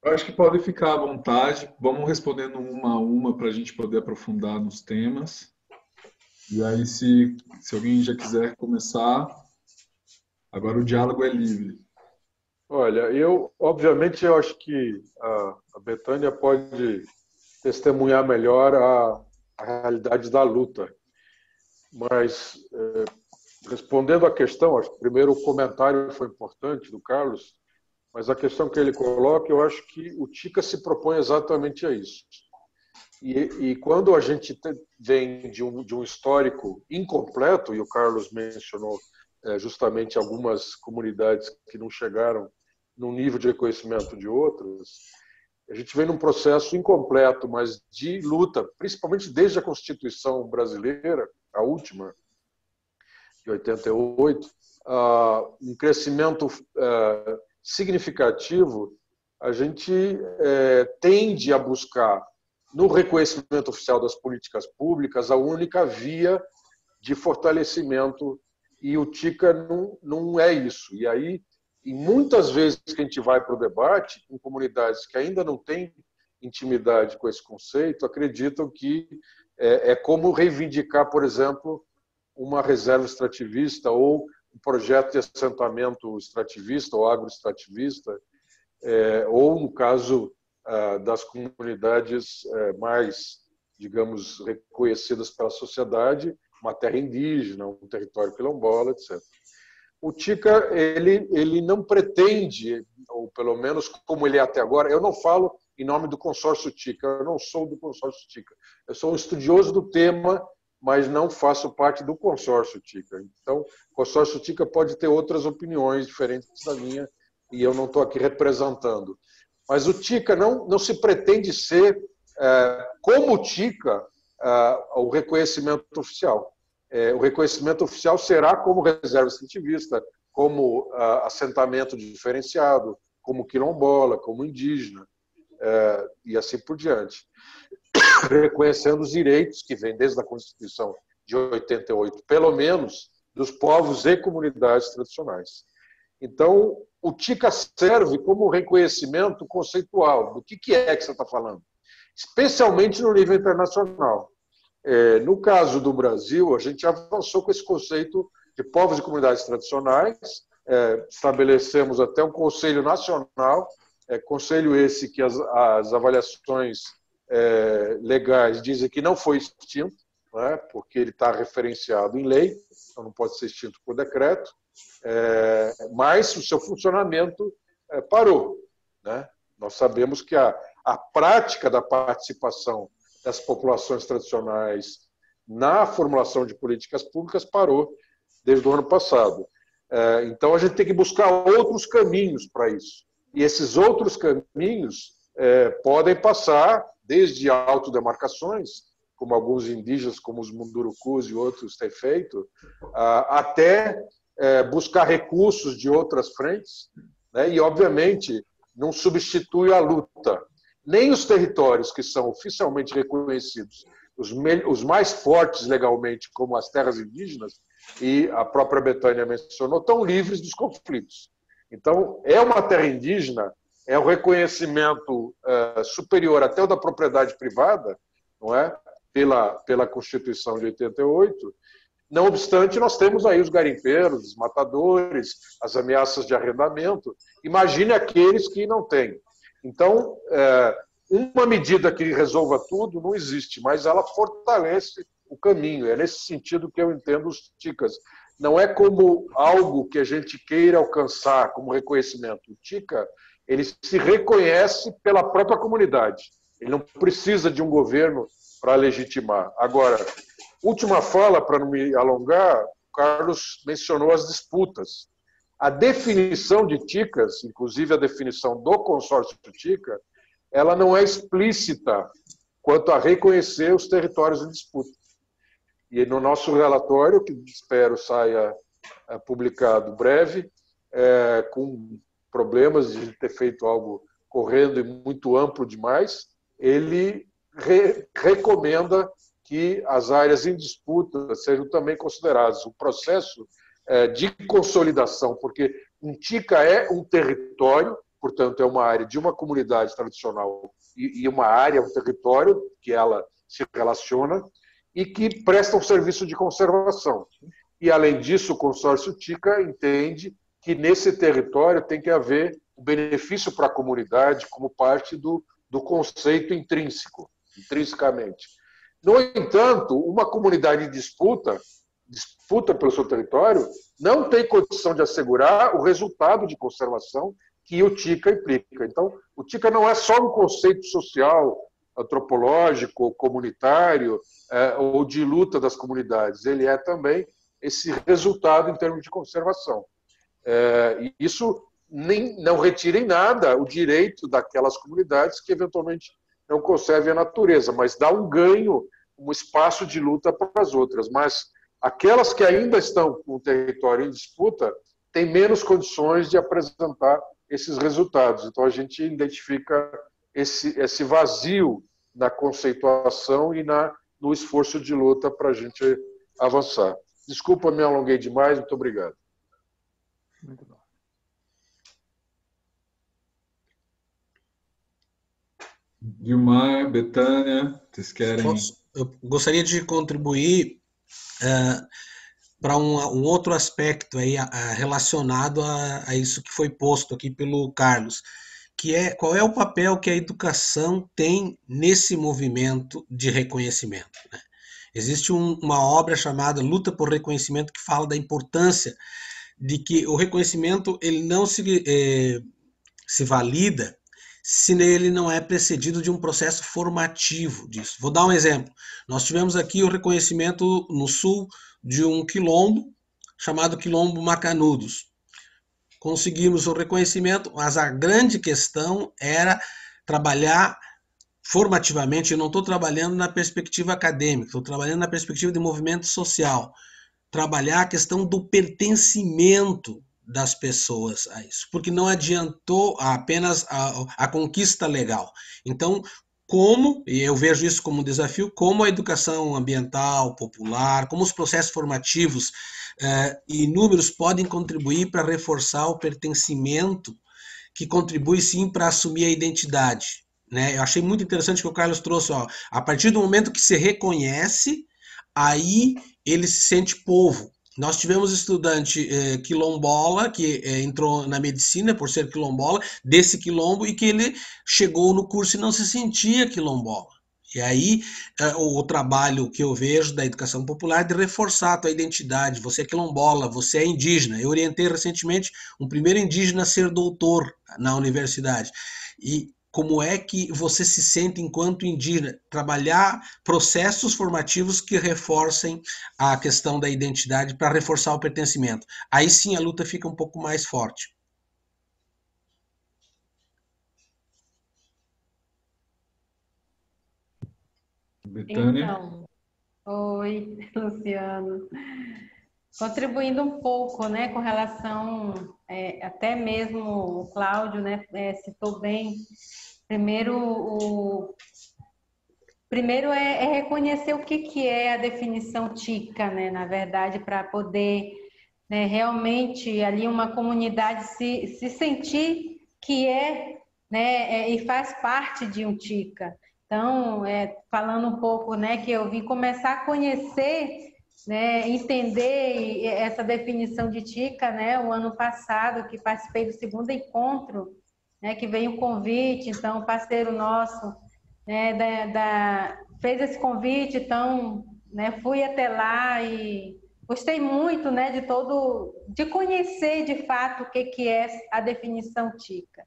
Eu acho que pode ficar à vontade. Vamos respondendo uma a uma para a gente poder aprofundar nos temas. E aí, se alguém já quiser começar, agora o diálogo é livre. Olha, obviamente, eu acho que a Bethânia pode testemunhar melhor a realidade da luta. Mas, respondendo à questão, acho que primeiro o comentário foi importante do Carlos, mas a questão que ele coloca, eu acho que o TICA se propõe exatamente a isso. E quando a gente vem de um histórico incompleto, e o Carlos mencionou justamente algumas comunidades que não chegaram no nível de reconhecimento de outras, a gente vem num processo incompleto, mas de luta, principalmente desde a Constituição brasileira, a última, de 88, um crescimento significativo. A gente tende a buscar, no reconhecimento oficial das políticas públicas, a única via de fortalecimento, e o TICA não é isso. E aí, e muitas vezes que a gente vai para o debate, em comunidades que ainda não têm intimidade com esse conceito, acreditam que é como reivindicar, por exemplo, uma reserva extrativista ou um projeto de assentamento extrativista ou agroextrativista, ou, no caso das comunidades mais, digamos, reconhecidas pela sociedade, uma terra indígena, um território quilombola, etc. O TICA, ele não pretende, ou pelo menos como ele é até agora, eu não falo em nome do consórcio TICA, eu não sou do consórcio TICA, eu sou um estudioso do tema, mas não faço parte do consórcio TICA. Então, o consórcio TICA pode ter outras opiniões diferentes da minha, e eu não estou aqui representando. Mas o TICA não se pretende ser, como o TICA, o reconhecimento oficial. O reconhecimento oficial será como reserva extrativista, como assentamento diferenciado, como quilombola, como indígena, e assim por diante. Reconhecendo os direitos que vêm desde a Constituição de 88, pelo menos, dos povos e comunidades tradicionais. Então, o TICA serve como reconhecimento conceitual do que é que você está falando, especialmente no nível internacional. No caso do Brasil, a gente avançou com esse conceito de povos e comunidades tradicionais, estabelecemos até um conselho nacional, conselho esse que as avaliações legais dizem que não foi extinto, né, porque ele está referenciado em lei, então não pode ser extinto por decreto, mas o seu funcionamento parou. Né? Nós sabemos que a prática da participação das populações tradicionais na formulação de políticas públicas parou desde o ano passado. Então, a gente tem que buscar outros caminhos para isso. E esses outros caminhos podem passar desde autodemarcações, como alguns indígenas, como os Mundurucus e outros têm feito, até buscar recursos de outras frentes, né? E, obviamente, não substitui a luta. Nem os territórios que são oficialmente reconhecidos, os mais fortes legalmente, como as terras indígenas, e a própria Bethânia mencionou, estão livres dos conflitos. Então, é uma terra indígena, é o reconhecimento superior até o da propriedade privada, não é? Pela Constituição de 88. Não obstante, nós temos aí os garimpeiros, os matadores, as ameaças de arrendamento. Imagine aqueles que não têm. Então, uma medida que resolva tudo não existe, mas ela fortalece o caminho. É nesse sentido que eu entendo os TICAs. Não é como algo que a gente queira alcançar como reconhecimento. O TICA, ele se reconhece pela própria comunidade. Ele não precisa de um governo para legitimar. Agora, última fala, para não me alongar, o Carlos mencionou as disputas. A definição de TICAs, inclusive a definição do consórcio TICA, ela não é explícita quanto a reconhecer os territórios em disputa. E no nosso relatório, que espero saia publicado breve, com problemas de ter feito algo correndo e muito amplo demais, ele recomenda que as áreas em disputa sejam também consideradas. O processo de consolidação, porque um TICA é um território, portanto, é uma área de uma comunidade tradicional e uma área, um território que ela se relaciona e que presta um serviço de conservação. E, além disso, o consórcio TICA entende que nesse território tem que haver um benefício para a comunidade como parte do conceito intrinsecamente. No entanto, uma comunidade disputa pelo seu território, não tem condição de assegurar o resultado de conservação que o TICA implica. Então, o TICA não é só um conceito social, antropológico, comunitário, ou de luta das comunidades. Ele é também esse resultado em termos de conservação. E isso não retira em nada o direito daquelas comunidades que, eventualmente, não conservem a natureza, mas dá um ganho, um espaço de luta para as outras. Mas aquelas que ainda estão com o território em disputa têm menos condições de apresentar esses resultados. Então, a gente identifica esse vazio na conceituação e no esforço de luta para a gente avançar. Desculpa, me alonguei demais. Muito obrigado. Muito bom. Vilmar, Betânia, vocês querem... Eu gostaria de contribuir para um outro aspecto aí, relacionado a isso que foi posto aqui pelo Carlos, que é qual é o papel que a educação tem nesse movimento de reconhecimento, né? Existe uma obra chamada Luta por Reconhecimento que fala da importância de que o reconhecimento ele não se valida se ele não é precedido de um processo formativo disso. Vou dar um exemplo. Nós tivemos aqui o reconhecimento no sul de um quilombo chamado Quilombo Macanudos. Conseguimos o reconhecimento, mas a grande questão era trabalhar formativamente. Eu não estou trabalhando na perspectiva acadêmica, estou trabalhando na perspectiva de movimento social. Trabalhar a questão do pertencimento das pessoas a isso, porque não adiantou apenas a conquista legal. Então, e eu vejo isso como um desafio, como a educação ambiental, popular, como os processos formativos inúmeros podem contribuir para reforçar o pertencimento, que contribui sim para assumir a identidade, né? Eu achei muito interessante que o Carlos trouxe, a partir do momento que se reconhece, aí ele se sente povo. Nós tivemos estudante quilombola que entrou na medicina por ser quilombola, desse quilombo, e que ele chegou no curso e não se sentia quilombola. E aí o trabalho que eu vejo da educação popular é de reforçar a tua identidade. Você é quilombola, você é indígena. Eu orientei recentemente um primeiro indígena a ser doutor na universidade. E como é que você se sente enquanto indígena? Trabalhar processos formativos que reforcem a questão da identidade para reforçar o pertencimento. Aí sim a luta fica um pouco mais forte. Betânia? Então, oi, Luciano. Contribuindo um pouco, né, com relação, até mesmo o Cláudio, né, citou bem. Primeiro é reconhecer o que é a definição TICA, né, na verdade, para poder, né, realmente ali uma comunidade se sentir que né, e faz parte de um TICA. Então, falando um pouco, né, que eu vim começar a conhecer, né, entender essa definição de TICA, né, o ano passado, que participei do segundo encontro, né, que veio um convite, então, o parceiro nosso, né, fez esse convite, então, né, fui até lá e gostei muito, né, de conhecer de fato o que é a definição TICA.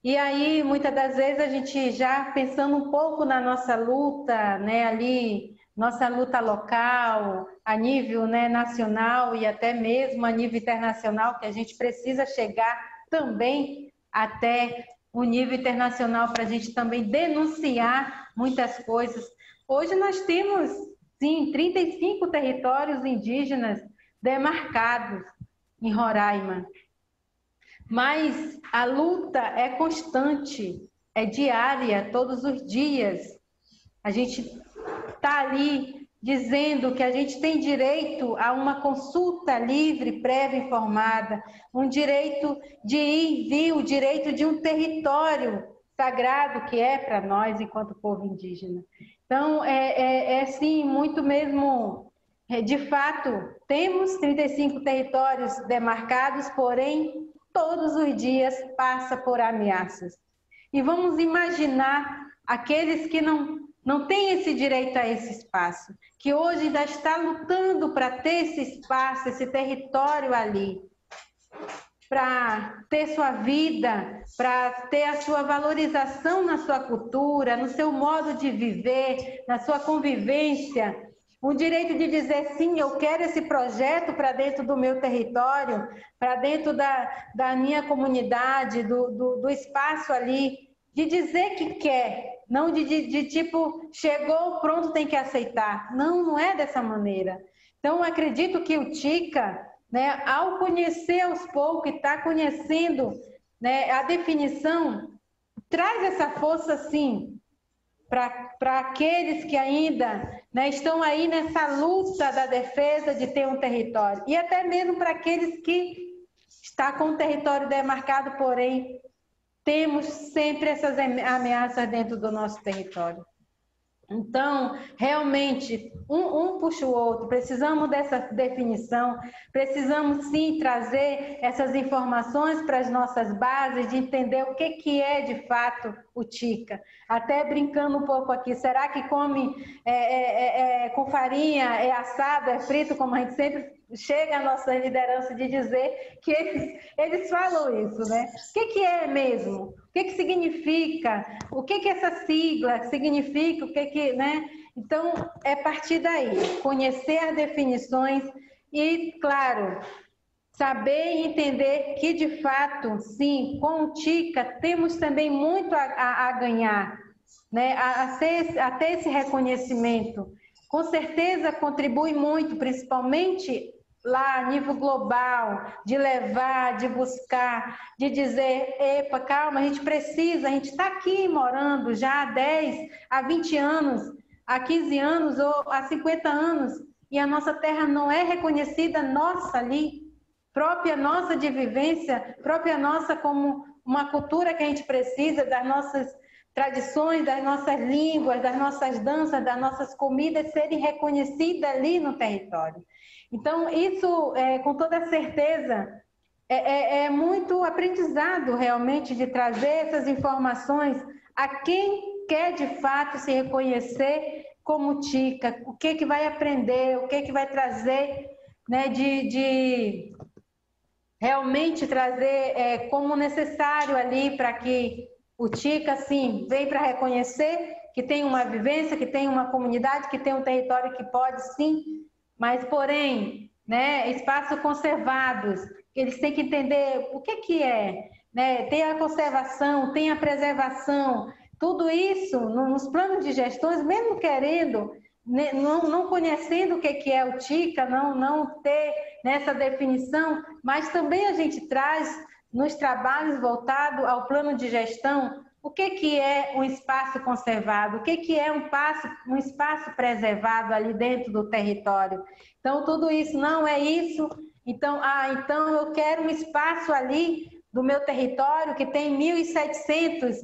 E aí, muitas das vezes, a gente já pensando um pouco na nossa luta, né, ali, nossa luta local, a nível, né, nacional e até mesmo a nível internacional, que a gente precisa chegar também até o nível internacional para a gente também denunciar muitas coisas. Hoje nós temos, sim, 35 territórios indígenas demarcados em Roraima. Mas a luta é constante, é diária, todos os dias. A gente está ali dizendo que a gente tem direito a uma consulta livre, prévia informada, um direito de ir e vir, o direito de um território sagrado que é para nós enquanto povo indígena. Então, sim, muito mesmo, de fato, temos 35 territórios demarcados, porém, todos os dias passa por ameaças. E vamos imaginar aqueles que não têm esse direito a esse espaço, que hoje ainda está lutando para ter esse espaço, esse território ali, para ter sua vida, para ter a sua valorização na sua cultura, no seu modo de viver, na sua convivência, o direito de dizer sim, eu quero esse projeto para dentro do meu território, para dentro da minha comunidade, do espaço ali, de dizer que quer, não de tipo, chegou, pronto, tem que aceitar. Não, não é dessa maneira. Então, acredito que o TICA, né, ao conhecer aos poucos, está conhecendo, né, a definição, traz essa força, sim, para aqueles que ainda, né, estão aí nessa luta da defesa de ter um território. E até mesmo para aqueles que estão com o território demarcado, porém, temos sempre essas ameaças dentro do nosso território. Então, realmente, um puxa o outro, precisamos dessa definição, precisamos sim trazer essas informações para as nossas bases, de entender o que é de fato o TICA. Até brincando um pouco aqui, será que come com farinha, é assado, é frito, como a gente sempre chega à nossa liderança de dizer que eles falam isso, né? O que é mesmo? O que significa? O que essa sigla significa? O que, né? Então, é partir daí, conhecer as definições e, claro, saber e entender que, de fato, sim, com o TICA, temos também muito a ganhar, né? a ter esse reconhecimento. Com certeza contribui muito, principalmente lá a nível global, de levar, de buscar, de dizer, epa, calma, a gente precisa, a gente está aqui morando já há 10, há 20 anos, há 15 anos ou há 50 anos, e a nossa terra não é reconhecida nossa ali, própria nossa de vivência, própria nossa como uma cultura que a gente precisa, das nossas tradições, das nossas línguas, das nossas danças, das nossas comidas serem reconhecidas ali no território. Então, isso, com toda certeza, é muito aprendizado realmente de trazer essas informações a quem quer de fato se reconhecer como TICA, o que vai aprender, o que vai trazer, né, de realmente trazer como necessário ali para que o TICA, sim, vem para reconhecer que tem uma vivência, que tem uma comunidade, que tem um território que pode, sim, mas, porém, né, espaços conservados, eles têm que entender o que é, né? Tem a conservação, tem a preservação, tudo isso nos planos de gestões, mesmo querendo, né, não conhecendo o que é o TICA, não ter nessa definição, mas também a gente traz nos trabalhos voltados ao plano de gestão o que é um espaço conservado, o que é um espaço preservado ali dentro do território. Então, tudo isso não é isso. Então, então eu quero um espaço ali do meu território que tem 1.700,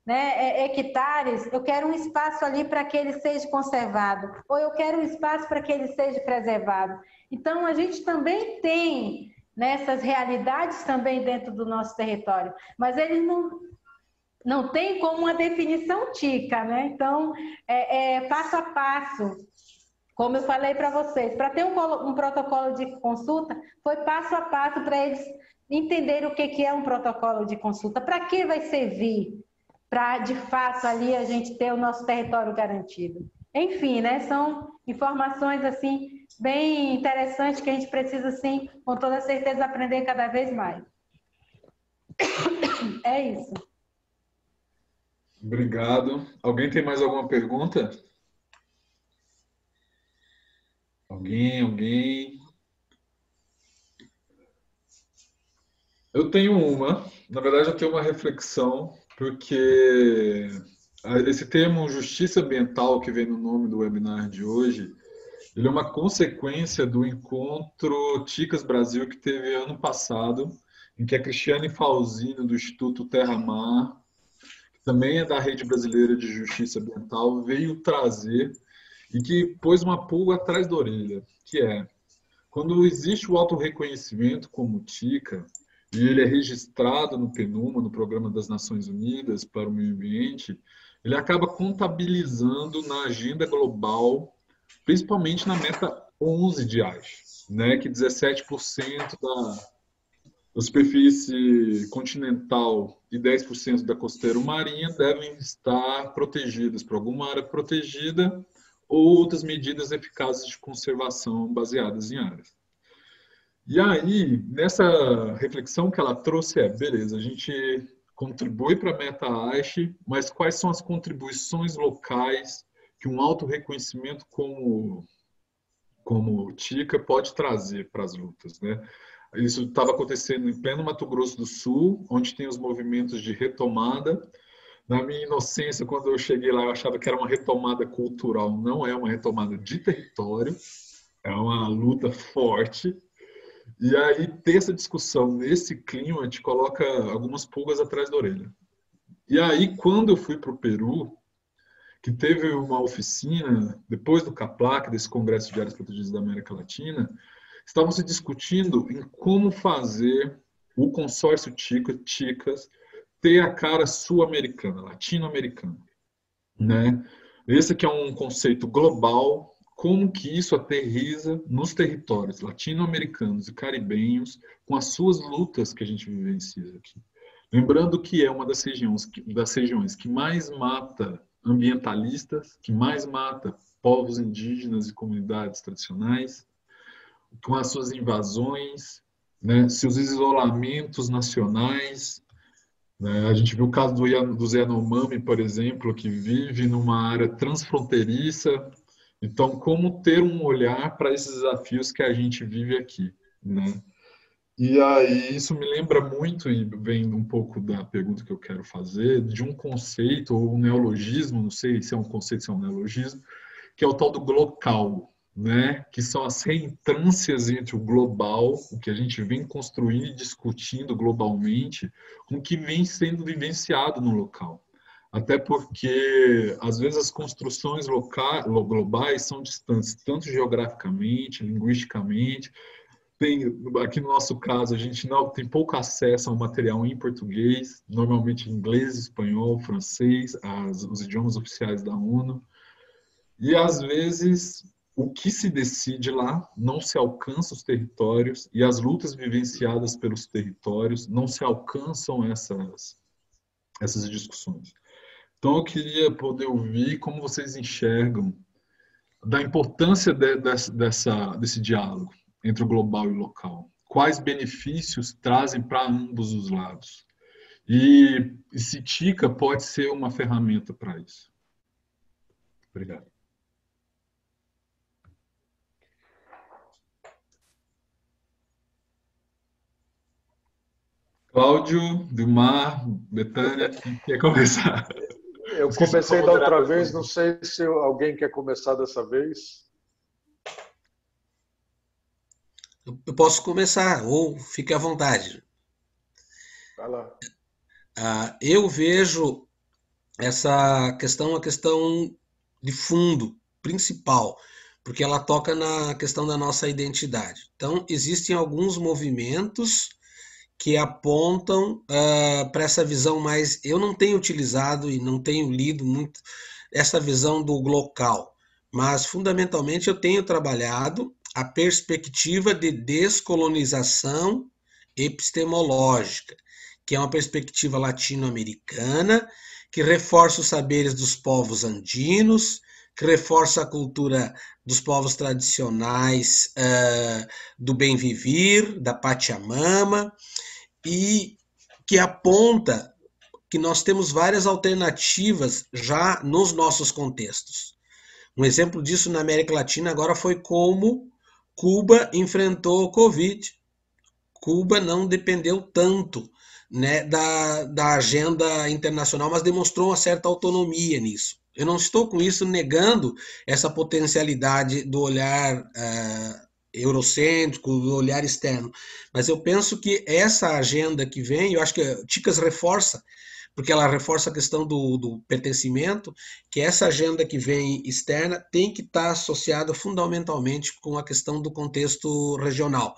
né, hectares, eu quero um espaço ali para que ele seja conservado, ou eu quero um espaço para que ele seja preservado. Então, a gente também tem nessas realidades também dentro do nosso território, mas eles não tem como uma definição TICA, né? Então, passo a passo, como eu falei para vocês, para ter um protocolo de consulta, foi passo a passo para eles entenderem o que é um protocolo de consulta, para que vai servir, para, de fato, ali a gente ter o nosso território garantido. Enfim, né? São informações, assim, bem interessantes que a gente precisa, assim, com toda certeza, aprender cada vez mais. É isso. Obrigado. Alguém tem mais alguma pergunta? Alguém? Eu tenho uma. Na verdade, eu tenho uma reflexão, porque esse termo justiça ambiental que vem no nome do webinar de hoje, Ele é uma consequência do encontro Ticas Brasil que teve ano passado, em que a Cristiane Falzino, do Instituto Terra Mar, que também é da Rede Brasileira de Justiça Ambiental, veio trazer e que pôs uma pulga atrás da orelha, que é, quando existe o autorreconhecimento como TICA, e ele é registrado no PNUMA, no Programa das Nações Unidas para o Meio Ambiente, ele acaba contabilizando na agenda global, principalmente na meta 11 de Aichi, né, que 17% da superfície continental e 10% da costeira marinha devem estar protegidas por alguma área protegida ou outras medidas eficazes de conservação baseadas em áreas. E aí, nessa reflexão que ela trouxe beleza, a gente contribui para a meta Aichi, mas quais são as contribuições locais que um autorreconhecimento como TICA pode trazer para as lutas, né? Isso estava acontecendo em pleno Mato Grosso do Sul, onde tem os movimentos de retomada. Na minha inocência, quando eu cheguei lá, eu achava que era uma retomada cultural, não é uma retomada de território, é uma luta forte. E aí, ter essa discussão nesse clima te coloca algumas pulgas atrás da orelha. E aí, quando eu fui para o Peru, que teve uma oficina, depois do CAPLAC, desse Congresso de Áreas Protegidas da América Latina, estavam se discutindo em como fazer o consórcio TICAS ter a cara sul-americana, latino-americana, né? Esse aqui é um conceito global, como que isso aterriza nos territórios latino-americanos e caribenhos com as suas lutas que a gente vivencia aqui. Lembrando que é uma das regiões que mais mata ambientalistas, que mais mata povos indígenas e comunidades tradicionais, com as suas invasões, né, seus isolamentos nacionais. Né? A gente viu o caso do Zé Yanomami, por exemplo, que vive numa área transfronteiriça. Então, como ter um olhar para esses desafios que a gente vive aqui, né? E aí, isso me lembra muito, e vem um pouco da pergunta que eu quero fazer, de um conceito, ou um neologismo, não sei se é um conceito, se é um neologismo, que é o tal do glocal, né? Que são as reentrâncias entre o global, o que a gente vem construindo e discutindo globalmente, com o que vem sendo vivenciado no local. Até porque, às vezes, as construções globais são distantes, tanto geograficamente, linguisticamente. Aqui no nosso caso, a gente não tem pouco acesso ao material em português, normalmente inglês, espanhol, francês, os idiomas oficiais da ONU. E, às vezes, o que se decide lá não se alcança os territórios e as lutas vivenciadas pelos territórios não se alcançam essas discussões. Então, eu queria poder ouvir como vocês enxergam da importância desse diálogo entre o global e o local. Quais benefícios trazem para ambos os lados? E se TICA pode ser uma ferramenta para isso? Obrigado. Cláudio, Vilmar, Betânia, quem quer começar? Eu comecei da outra vez, não sei se alguém quer começar dessa vez. Eu posso começar, ou fique à vontade. Vai lá. Eu vejo essa questão uma questão de fundo, principal, porque ela toca na questão da nossa identidade. Então, existem alguns movimentos que apontam para essa visão mais... Eu não tenho utilizado e não tenho lido muito essa visão do local, mas, fundamentalmente, eu tenho trabalhado a perspectiva de descolonização epistemológica, que é uma perspectiva latino-americana, que reforça os saberes dos povos andinos, que reforça a cultura dos povos tradicionais do bem viver, da Pachamama, e que aponta que nós temos várias alternativas já nos nossos contextos. Um exemplo disso na América Latina agora foi como Cuba enfrentou o Covid. Cuba não dependeu tanto, né, da agenda internacional, mas demonstrou uma certa autonomia nisso. Eu não estou com isso negando essa potencialidade do olhar eurocêntrico, do olhar externo, mas eu penso que essa agenda que vem, eu acho que a Ticas reforça, porque ela reforça a questão do pertencimento, que essa agenda que vem externa tem que estar associada fundamentalmente com a questão do contexto regional.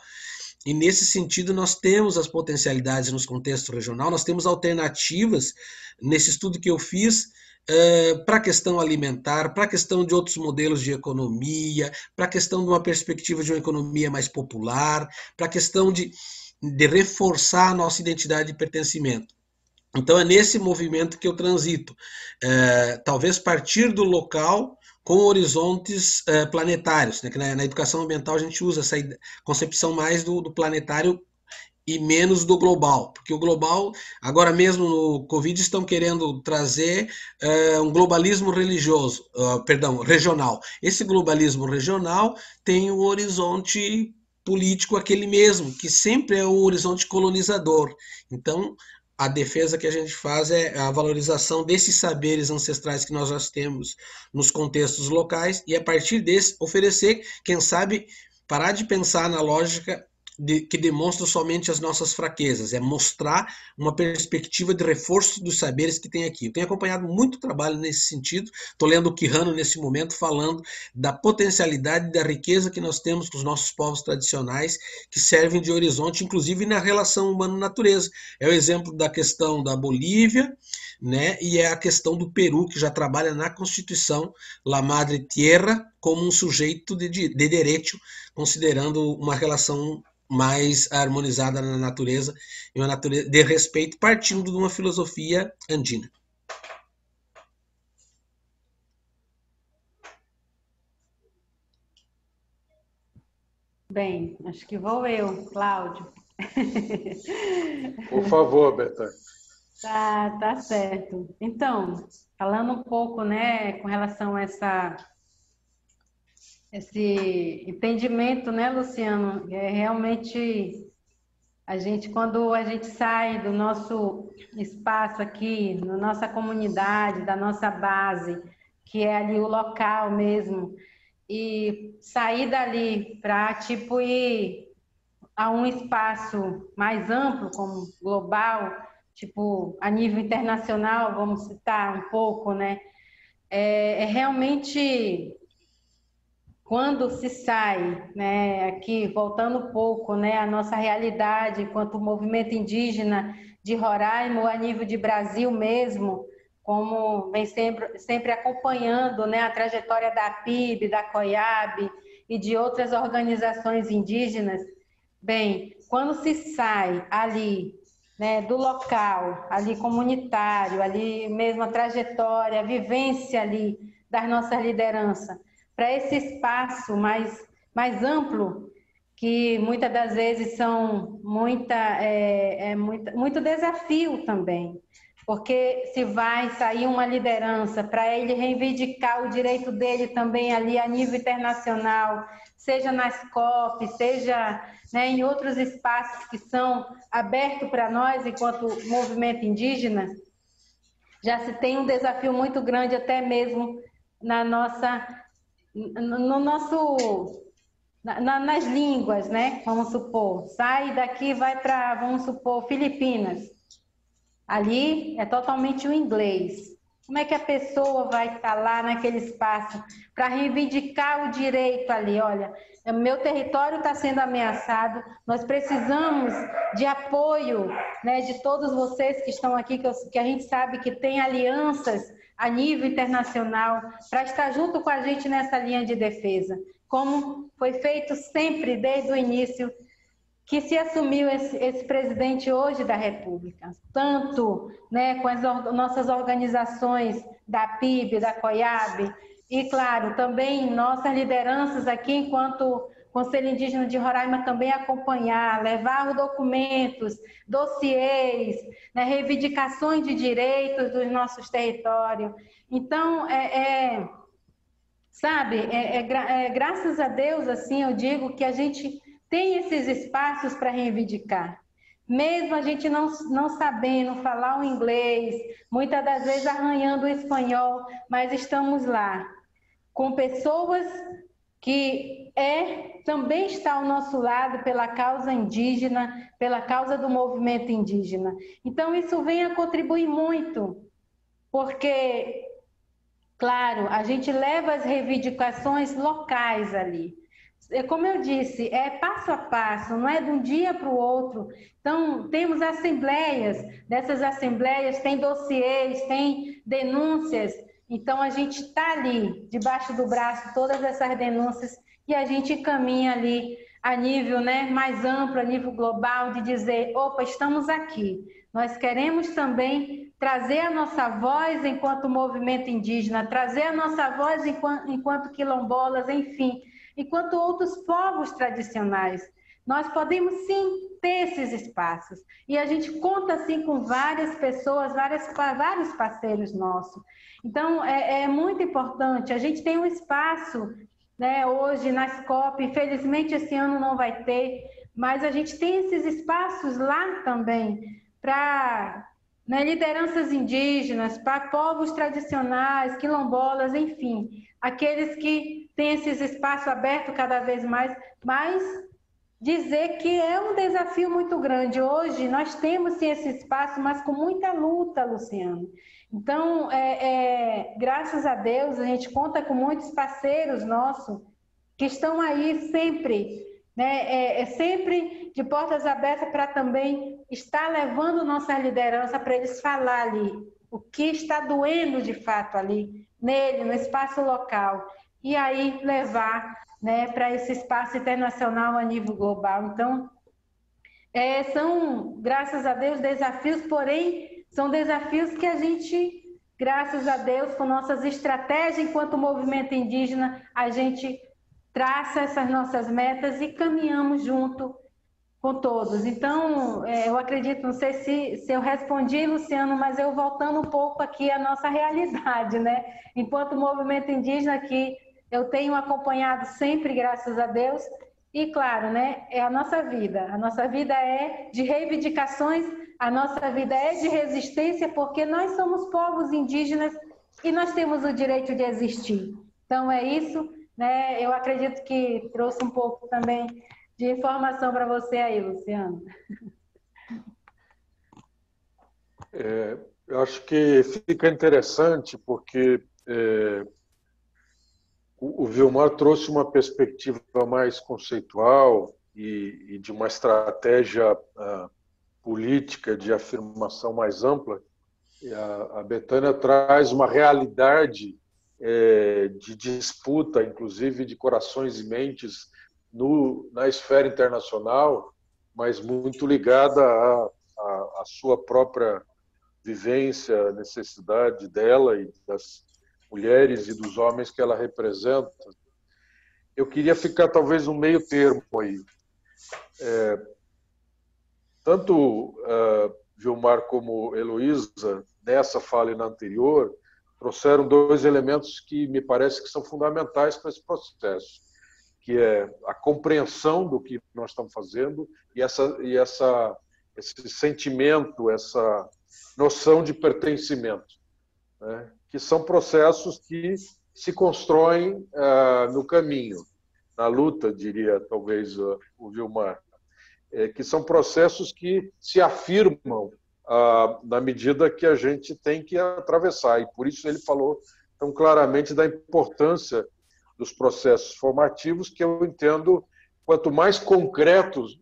E nesse sentido, nós temos as potencialidades nos contextos regional, nós temos alternativas nesse estudo que eu fiz para a questão alimentar, para a questão de outros modelos de economia, para a questão de uma perspectiva de uma economia mais popular, para a questão de reforçar a nossa identidade de pertencimento. Então, é nesse movimento que eu transito. Talvez partir do local com horizontes planetários, né? Que na educação ambiental a gente usa essa concepção mais do planetário e menos do global, porque o global, agora mesmo no Covid, estão querendo trazer um globalismo religioso, regional. Esse globalismo regional tem o horizonte político aquele mesmo, que sempre é o horizonte colonizador. Então, a defesa que a gente faz é a valorização desses saberes ancestrais que nós já temos nos contextos locais e, a partir desse, oferecer, quem sabe, parar de pensar na lógica que demonstra somente as nossas fraquezas, é mostrar uma perspectiva de reforço dos saberes que tem aqui. Eu tenho acompanhado muito trabalho nesse sentido, estou lendo o Quijano nesse momento, falando da potencialidade, da riqueza que nós temos com os nossos povos tradicionais, que servem de horizonte, inclusive na relação humano-natureza. É o exemplo da questão da Bolívia, né, e é a questão do Peru, que já trabalha na Constituição La Madre Tierra como um sujeito de direito, considerando uma relação mais harmonizada na natureza e uma natureza de respeito, partindo de uma filosofia andina. Bem, acho que vou eu, Cláudio. Por favor, Betânia. Tá certo. Então, falando um pouco, né, com relação a esse entendimento, né, Luciano? Realmente, quando a gente sai do nosso espaço aqui, na nossa comunidade, da nossa base, que é ali o local mesmo, e sair dali para, tipo, ir a um espaço mais amplo, como global, tipo, a nível internacional, vamos citar um pouco, né? Realmente, quando se sai, né, aqui, voltando um pouco, né, a nossa realidade enquanto movimento indígena de Roraima, a nível de Brasil mesmo, como vem sempre acompanhando, né, a trajetória da PIB, da COIAB e de outras organizações indígenas. Bem, quando se sai ali, né, do local, ali comunitário, ali mesmo a trajetória, a vivência ali das nossas lideranças, para esse espaço mais amplo, que muitas das vezes são muito desafio também, porque se vai sair uma liderança para ele reivindicar o direito dele também ali a nível internacional, seja nas COP, seja, né, em outros espaços que são abertos para nós enquanto movimento indígena, já se tem um desafio muito grande até mesmo nas línguas, né? Vamos supor, sai daqui, vai para, vamos supor, Filipinas. Ali é totalmente o inglês. Como é que a pessoa vai estar lá naquele espaço para reivindicar o direito ali? Olha, meu território está sendo ameaçado, nós precisamos de apoio, né, de todos vocês que estão aqui, que a gente sabe que tem alianças a nível internacional, para estar junto com a gente nessa linha de defesa, como foi feito sempre desde o início que se assumiu esse presidente hoje da República, tanto, né, com as nossas organizações da PIB, da COIAB, e, claro, também nossas lideranças aqui, enquanto Conselho Indígena de Roraima, também acompanhar, levar os documentos, dossiês, né, reivindicações de direitos dos nossos territórios. Então, graças a Deus, assim, eu digo que a gente tem esses espaços para reivindicar. mesmo a gente não sabendo falar o inglês, muitas das vezes arranhando o espanhol, mas estamos lá com pessoas que também está ao nosso lado pela causa indígena, pela causa do movimento indígena. Então, isso vem a contribuir muito, porque, claro, a gente leva as reivindicações locais ali. Como eu disse, é passo a passo, não é de um dia para o outro. Então, temos assembleias, dessas assembleias tem dossiês, tem denúncias. Então, a gente está ali, debaixo do braço, todas essas denúncias, e a gente caminha ali a nível, né, mais amplo, a nível global, de dizer, opa, estamos aqui. Nós queremos também trazer a nossa voz enquanto movimento indígena, trazer a nossa voz enquanto quilombolas, enfim, enquanto outros povos tradicionais. Nós podemos, sim, ter esses espaços. E a gente conta, sim, com várias pessoas, vários parceiros nossos. Então, é muito importante. A gente tem um espaço, né, hoje na SCOP, infelizmente esse ano não vai ter, mas a gente tem esses espaços lá também para, né, lideranças indígenas, para povos tradicionais, quilombolas, enfim, aqueles que têm esses espaços abertos cada vez mais, mas dizer que é um desafio muito grande. Hoje nós temos sim esse espaço, mas com muita luta, Luciano. Então, graças a Deus, a gente conta com muitos parceiros nossos que estão aí sempre, né, sempre de portas abertas para também estar levando nossa liderança para eles falar ali o que está doendo de fato ali, nele, no espaço local, e aí levar, né, para esse espaço internacional a nível global. Então, são, graças a Deus, desafios, porém, são desafios que a gente, graças a Deus, com nossas estratégias enquanto movimento indígena, a gente traça essas nossas metas e caminhamos junto com todos. Então, eu acredito, não sei se eu respondi, Luciano, mas eu voltando um pouco aqui à nossa realidade, né? Enquanto movimento indígena que eu tenho acompanhado sempre, graças a Deus, e claro, né, é a nossa vida. A nossa vida é de reivindicações, a nossa vida é de resistência, porque nós somos povos indígenas e nós temos o direito de existir. Então, é isso, né? Eu acredito que trouxe um pouco também de informação para você aí, Luciano. Eu acho que fica interessante porque o Vilmar trouxe uma perspectiva mais conceitual e de uma estratégia política de afirmação mais ampla. E a Betânia traz uma realidade de disputa, inclusive de corações e mentes na esfera internacional, mas muito ligada à sua própria vivência, a necessidade dela e das mulheres e dos homens que ela representa. Eu queria ficar talvez no meio termo aí. Tanto Vilmar como Heloísa, nessa fala e na anterior, trouxeram dois elementos que me parece que são fundamentais para esse processo, que é a compreensão do que nós estamos fazendo e esse sentimento, essa noção de pertencimento, né? Que são processos que se constroem no caminho, na luta, diria talvez o Vilmar, que são processos que se afirmam na medida que a gente tem que atravessar, e por isso ele falou tão claramente da importância dos processos formativos, que eu entendo, quanto mais concretos,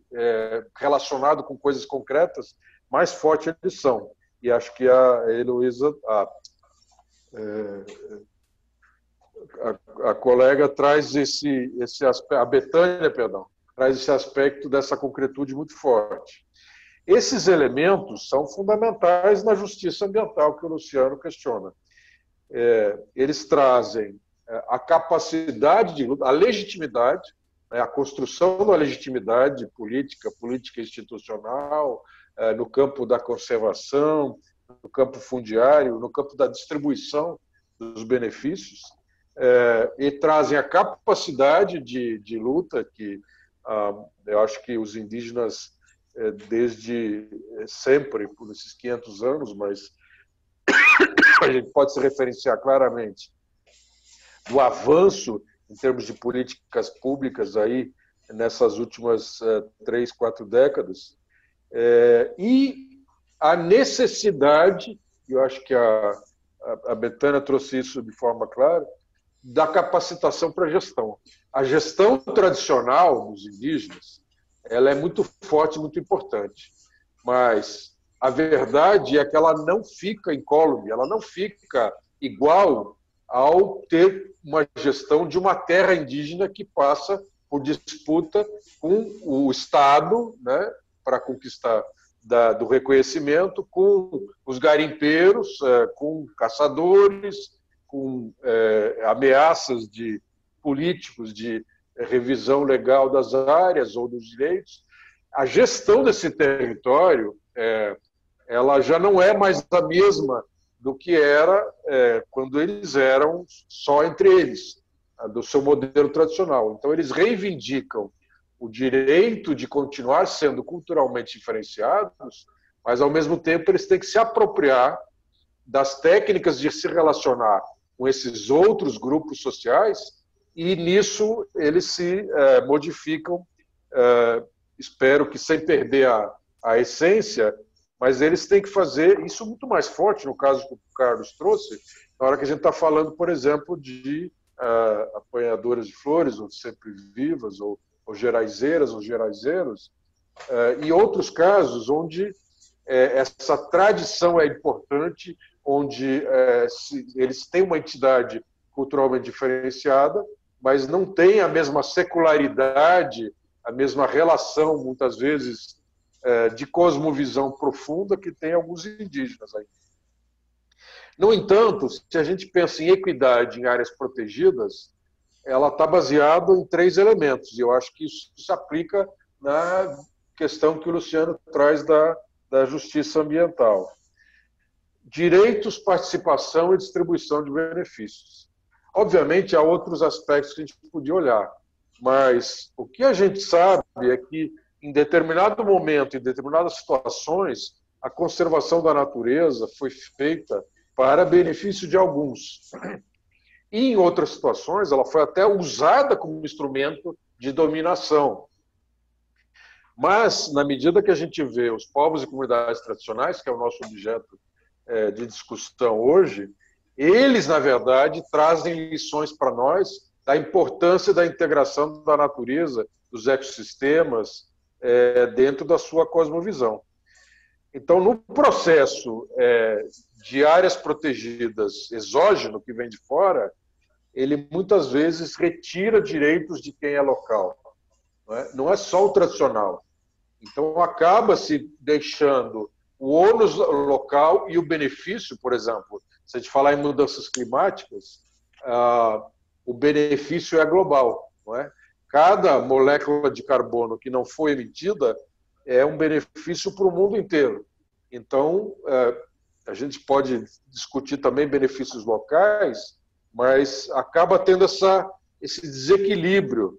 relacionado com coisas concretas, mais fortes eles são. E acho que a Heloísa, a colega traz esse aspecto, a Betânia, perdão, traz esse aspecto dessa concretude muito forte. Esses elementos são fundamentais na justiça ambiental que o Luciano questiona. Eles trazem a capacidade de luta, a legitimidade, a construção da legitimidade política institucional, no campo da conservação, no campo fundiário, no campo da distribuição dos benefícios, e trazem a capacidade de luta que eu acho que os indígenas desde sempre, por esses 500 anos, mas a gente pode se referenciar claramente do avanço em termos de políticas públicas aí nessas últimas 3, 4 décadas, e a necessidade, eu acho que a Betânia trouxe isso de forma clara, da capacitação para a gestão. A gestão tradicional dos indígenas, ela é muito forte, muito importante, mas a verdade é que ela não fica incólume, ela não fica igual ao ter uma gestão de uma terra indígena que passa por disputa com o Estado, né, para conquistar do reconhecimento, com os garimpeiros, com caçadores, com ameaças de políticos de revisão legal das áreas ou dos direitos. A gestão desse território ela já não é mais a mesma do que era quando eles eram só entre eles, do seu modelo tradicional. Então, eles reivindicam o direito de continuar sendo culturalmente diferenciados, mas, ao mesmo tempo, eles têm que se apropriar das técnicas de se relacionar com esses outros grupos sociais, e nisso eles se modificam, espero que sem perder a essência, mas eles têm que fazer isso muito mais forte, no caso que o Carlos trouxe, na hora que a gente está falando, por exemplo, de apanhadoras de flores, ou sempre vivas, ou geraizeiras, ou geraizeiros, e outros casos onde essa tradição é importante, onde eles têm uma entidade culturalmente diferenciada, mas não tem a mesma secularidade, a mesma relação, muitas vezes, de cosmovisão profunda que tem alguns indígenas aí. No entanto, se a gente pensa em equidade em áreas protegidas, ela está baseada em 3 elementos, e eu acho que isso se aplica na questão que o Luciano traz da justiça ambiental. Direitos, participação e distribuição de benefícios. Obviamente, há outros aspectos que a gente podia olhar, mas o que a gente sabe é que, em determinado momento, em determinadas situações, a conservação da natureza foi feita para benefício de alguns. E, em outras situações, ela foi até usada como instrumento de dominação. Mas, na medida que a gente vê os povos e comunidades tradicionais, que é o nosso objeto de discussão hoje, eles, na verdade, trazem lições para nós da importância da integração da natureza, dos ecossistemas, dentro da sua cosmovisão. Então, no processo de áreas protegidas exógeno, que vem de fora, ele muitas vezes retira direitos de quem é local. Não é só o tradicional. Então, acaba-se deixando o ônus local e o benefício, por exemplo, se a gente falar em mudanças climáticas, o benefício é global, não é? Cada molécula de carbono que não foi emitida é um benefício para o mundo inteiro. Então, a gente pode discutir também benefícios locais, mas acaba tendo esse desequilíbrio.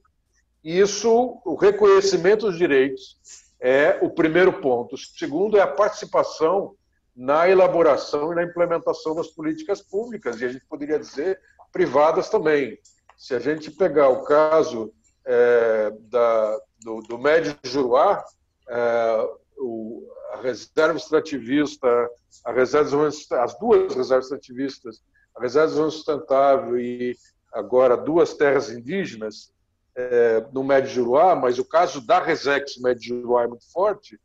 E isso, o reconhecimento dos direitos é o primeiro ponto. O segundo é a participação na elaboração e na implementação das políticas públicas, e a gente poderia dizer privadas também. Se a gente pegar o caso do Médio Juruá, a reserva extrativista, as duas reservas extrativistas, a reserva de desenvolvimento sustentável e agora 2 terras indígenas no Médio Juruá, mas o caso da Resex Médio Juruá é muito forte,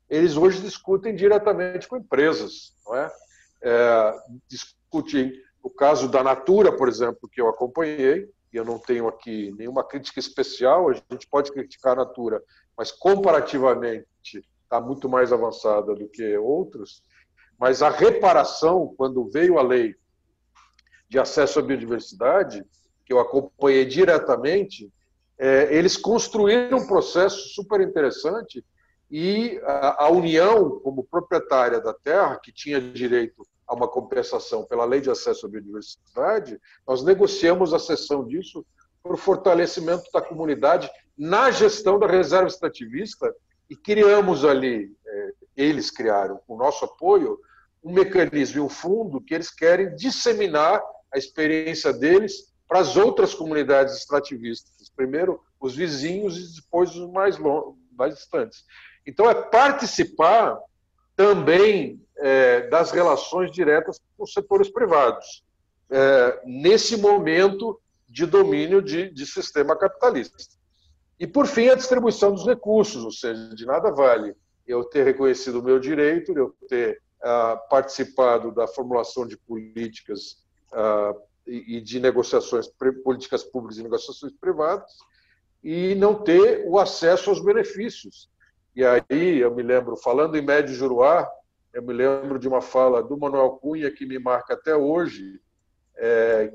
eles hoje discutem diretamente com empresas, não é? Discutem o caso da Natura, por exemplo, que eu acompanhei, e eu não tenho aqui nenhuma crítica especial, a gente pode criticar a Natura, mas comparativamente está muito mais avançada do que outros, mas a reparação, quando veio a lei de acesso à biodiversidade, que eu acompanhei diretamente, eles construíram um processo super interessante e a União, como proprietária da terra, que tinha direito a uma compensação pela lei de acesso à biodiversidade, nós negociamos a cessão disso para o fortalecimento da comunidade na gestão da reserva extrativista E criamos ali, eles criaram, com o nosso apoio, um mecanismo e um fundo que eles querem disseminar a experiência deles para as outras comunidades extrativistas. Primeiro os vizinhos e depois os mais distantes. Então, é participar também das relações diretas com os setores privados, nesse momento de domínio de sistema capitalista. E, por fim, a distribuição dos recursos, ou seja, de nada vale eu ter reconhecido o meu direito, eu ter participado da formulação de políticas e de negociações, políticas públicas e negociações privadas, e não ter o acesso aos benefícios. E aí eu me lembro, falando em Médio Juruá, eu me lembro de uma fala do Manuel Cunha que me marca até hoje,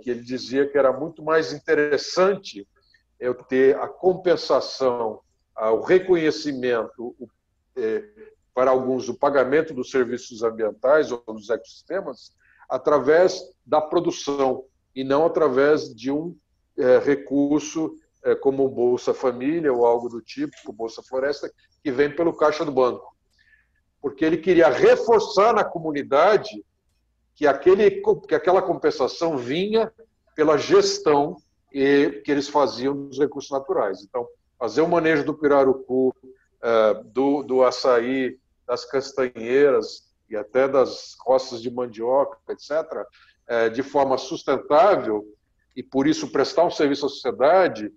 que ele dizia que era muito mais interessante eu ter a compensação, o reconhecimento, para alguns, o pagamento dos serviços ambientais ou dos ecossistemas, através da produção, e não através de um recurso como o Bolsa Família ou algo do tipo, o Bolsa Floresta, que vem pelo caixa do banco. Porque ele queria reforçar na comunidade que aquela compensação vinha pela gestão que eles faziam dos recursos naturais. Então, fazer o manejo do pirarucu, do açaí, das castanheiras e até das roças de mandioca, etc., de forma sustentável, e por isso prestar um serviço à sociedade,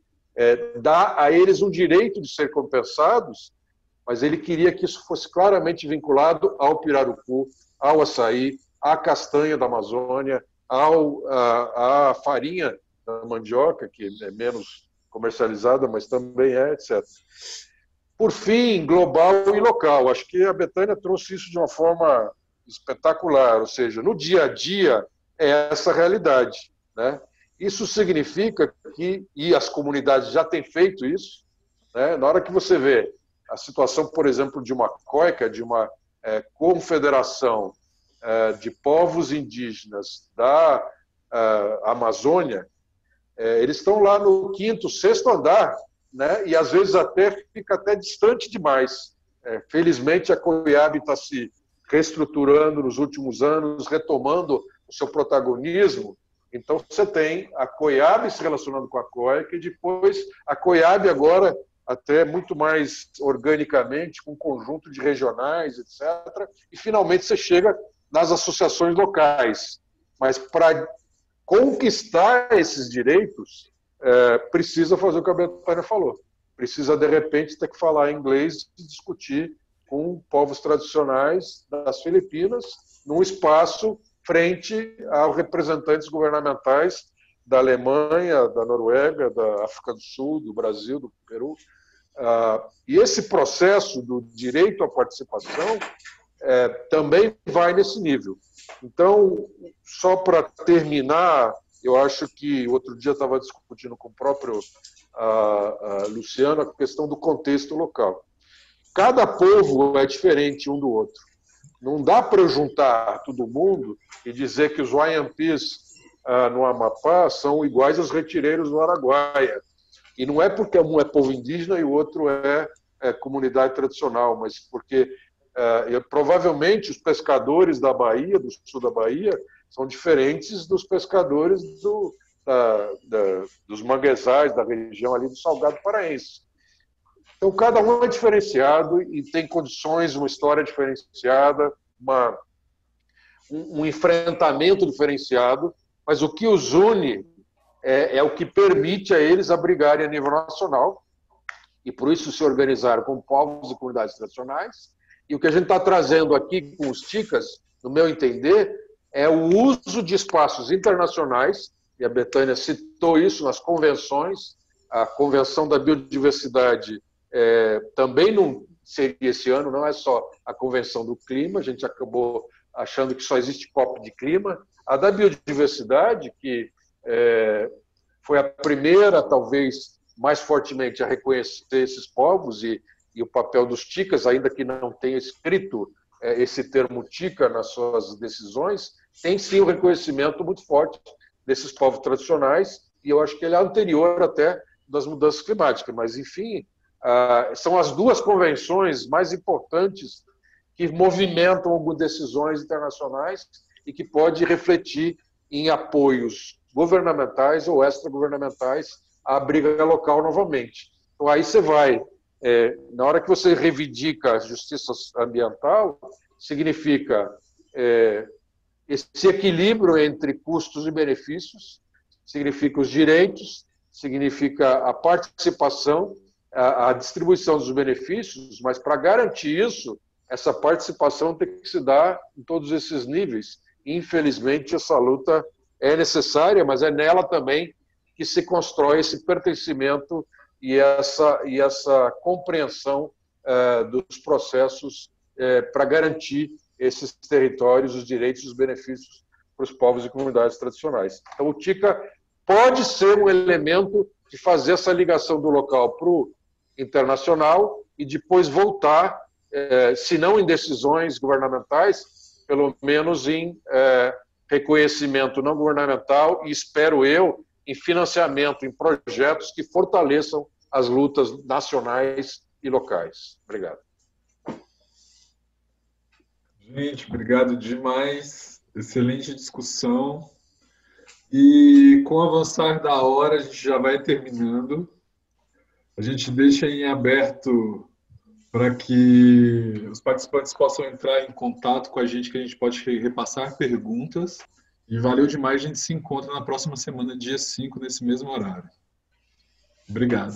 dá a eles um direito de ser compensados, mas ele queria que isso fosse claramente vinculado ao pirarucu, ao açaí, à castanha da Amazônia, à farinha da mandioca, que é menos comercializada, mas também etc. Por fim, global e local. Acho que a Betânia trouxe isso de uma forma espetacular, ou seja, no dia a dia é essa realidade, né? Isso significa que, e as comunidades já têm feito isso, né? Na hora que você vê a situação, por exemplo, de uma COICA, de uma confederação de povos indígenas da Amazônia, eles estão lá no 5º, 6º andar, né? E às vezes fica até distante demais. Felizmente, a COIAB está se reestruturando nos últimos anos, retomando o seu protagonismo. Então, você tem a COIAB se relacionando com a COICA e depois a COIAB agora até muito mais organicamente, com um conjunto de regionais, etc. E, finalmente, você chega nas associações locais. Mas, para conquistar esses direitos, precisa fazer o que a Betânia falou. Precisa, de repente, ter que falar inglês e discutir com povos tradicionais das Filipinas, num espaço frente aos representantes governamentais da Alemanha, da Noruega, da África do Sul, do Brasil, do Peru. E esse processo do direito à participação também vai nesse nível. Então, só para terminar, eu acho que outro dia eu estava discutindo com o próprio Luciano a questão do contexto local. Cada povo é diferente um do outro. Não dá para juntar todo mundo e dizer que os Waiampis no Amapá são iguais aos retireiros do Araguaia. E não é porque um é povo indígena e o outro é comunidade tradicional, mas porque provavelmente os pescadores da Bahia, do sul da Bahia, são diferentes dos pescadores dos manguezais da região ali do Salgado Paraense. Então, cada um é diferenciado e tem condições, uma história diferenciada, um enfrentamento diferenciado, mas o que os une é o que permite a eles abrigarem a nível nacional e, por isso, se organizaram como povos e comunidades tradicionais. E o que a gente está trazendo aqui com os TICAs, no meu entender, é o uso de espaços internacionais, e a Betânia citou isso nas convenções, a Convenção da Biodiversidade também não seria esse ano, não é só a Convenção do Clima, a gente acabou achando que só existe COP de clima. A da biodiversidade, que foi a primeira, talvez, mais fortemente a reconhecer esses povos e o papel dos TICAs, ainda que não tenha escrito esse termo TICA nas suas decisões, tem sim um reconhecimento muito forte desses povos tradicionais, e eu acho que ele é anterior até das mudanças climáticas, mas, enfim, são as duas convenções mais importantes que movimentam algumas decisões internacionais e que pode refletir em apoios governamentais ou extragovernamentais à briga local novamente. Então, aí você vai, na hora que você reivindica a justiça ambiental, significa esse equilíbrio entre custos e benefícios, significa os direitos, significa a participação, a distribuição dos benefícios, mas para garantir isso, essa participação tem que se dar em todos esses níveis. Infelizmente, essa luta é necessária, mas é nela também que se constrói esse pertencimento e essa compreensão dos processos para garantir esses territórios, os direitos e os benefícios para os povos e comunidades tradicionais. Então, o TICA pode ser um elemento de fazer essa ligação do local para o internacional e depois voltar, se não em decisões governamentais, pelo menos em reconhecimento não governamental e, espero eu, em financiamento, em projetos que fortaleçam as lutas nacionais e locais. Obrigado. Gente, obrigado demais. Excelente discussão. E com o avançar da hora, a gente já vai terminando. A gente deixa em aberto para que os participantes possam entrar em contato com a gente, que a gente pode repassar perguntas. E valeu demais, a gente se encontra na próxima semana, dia 5, nesse mesmo horário. Obrigado.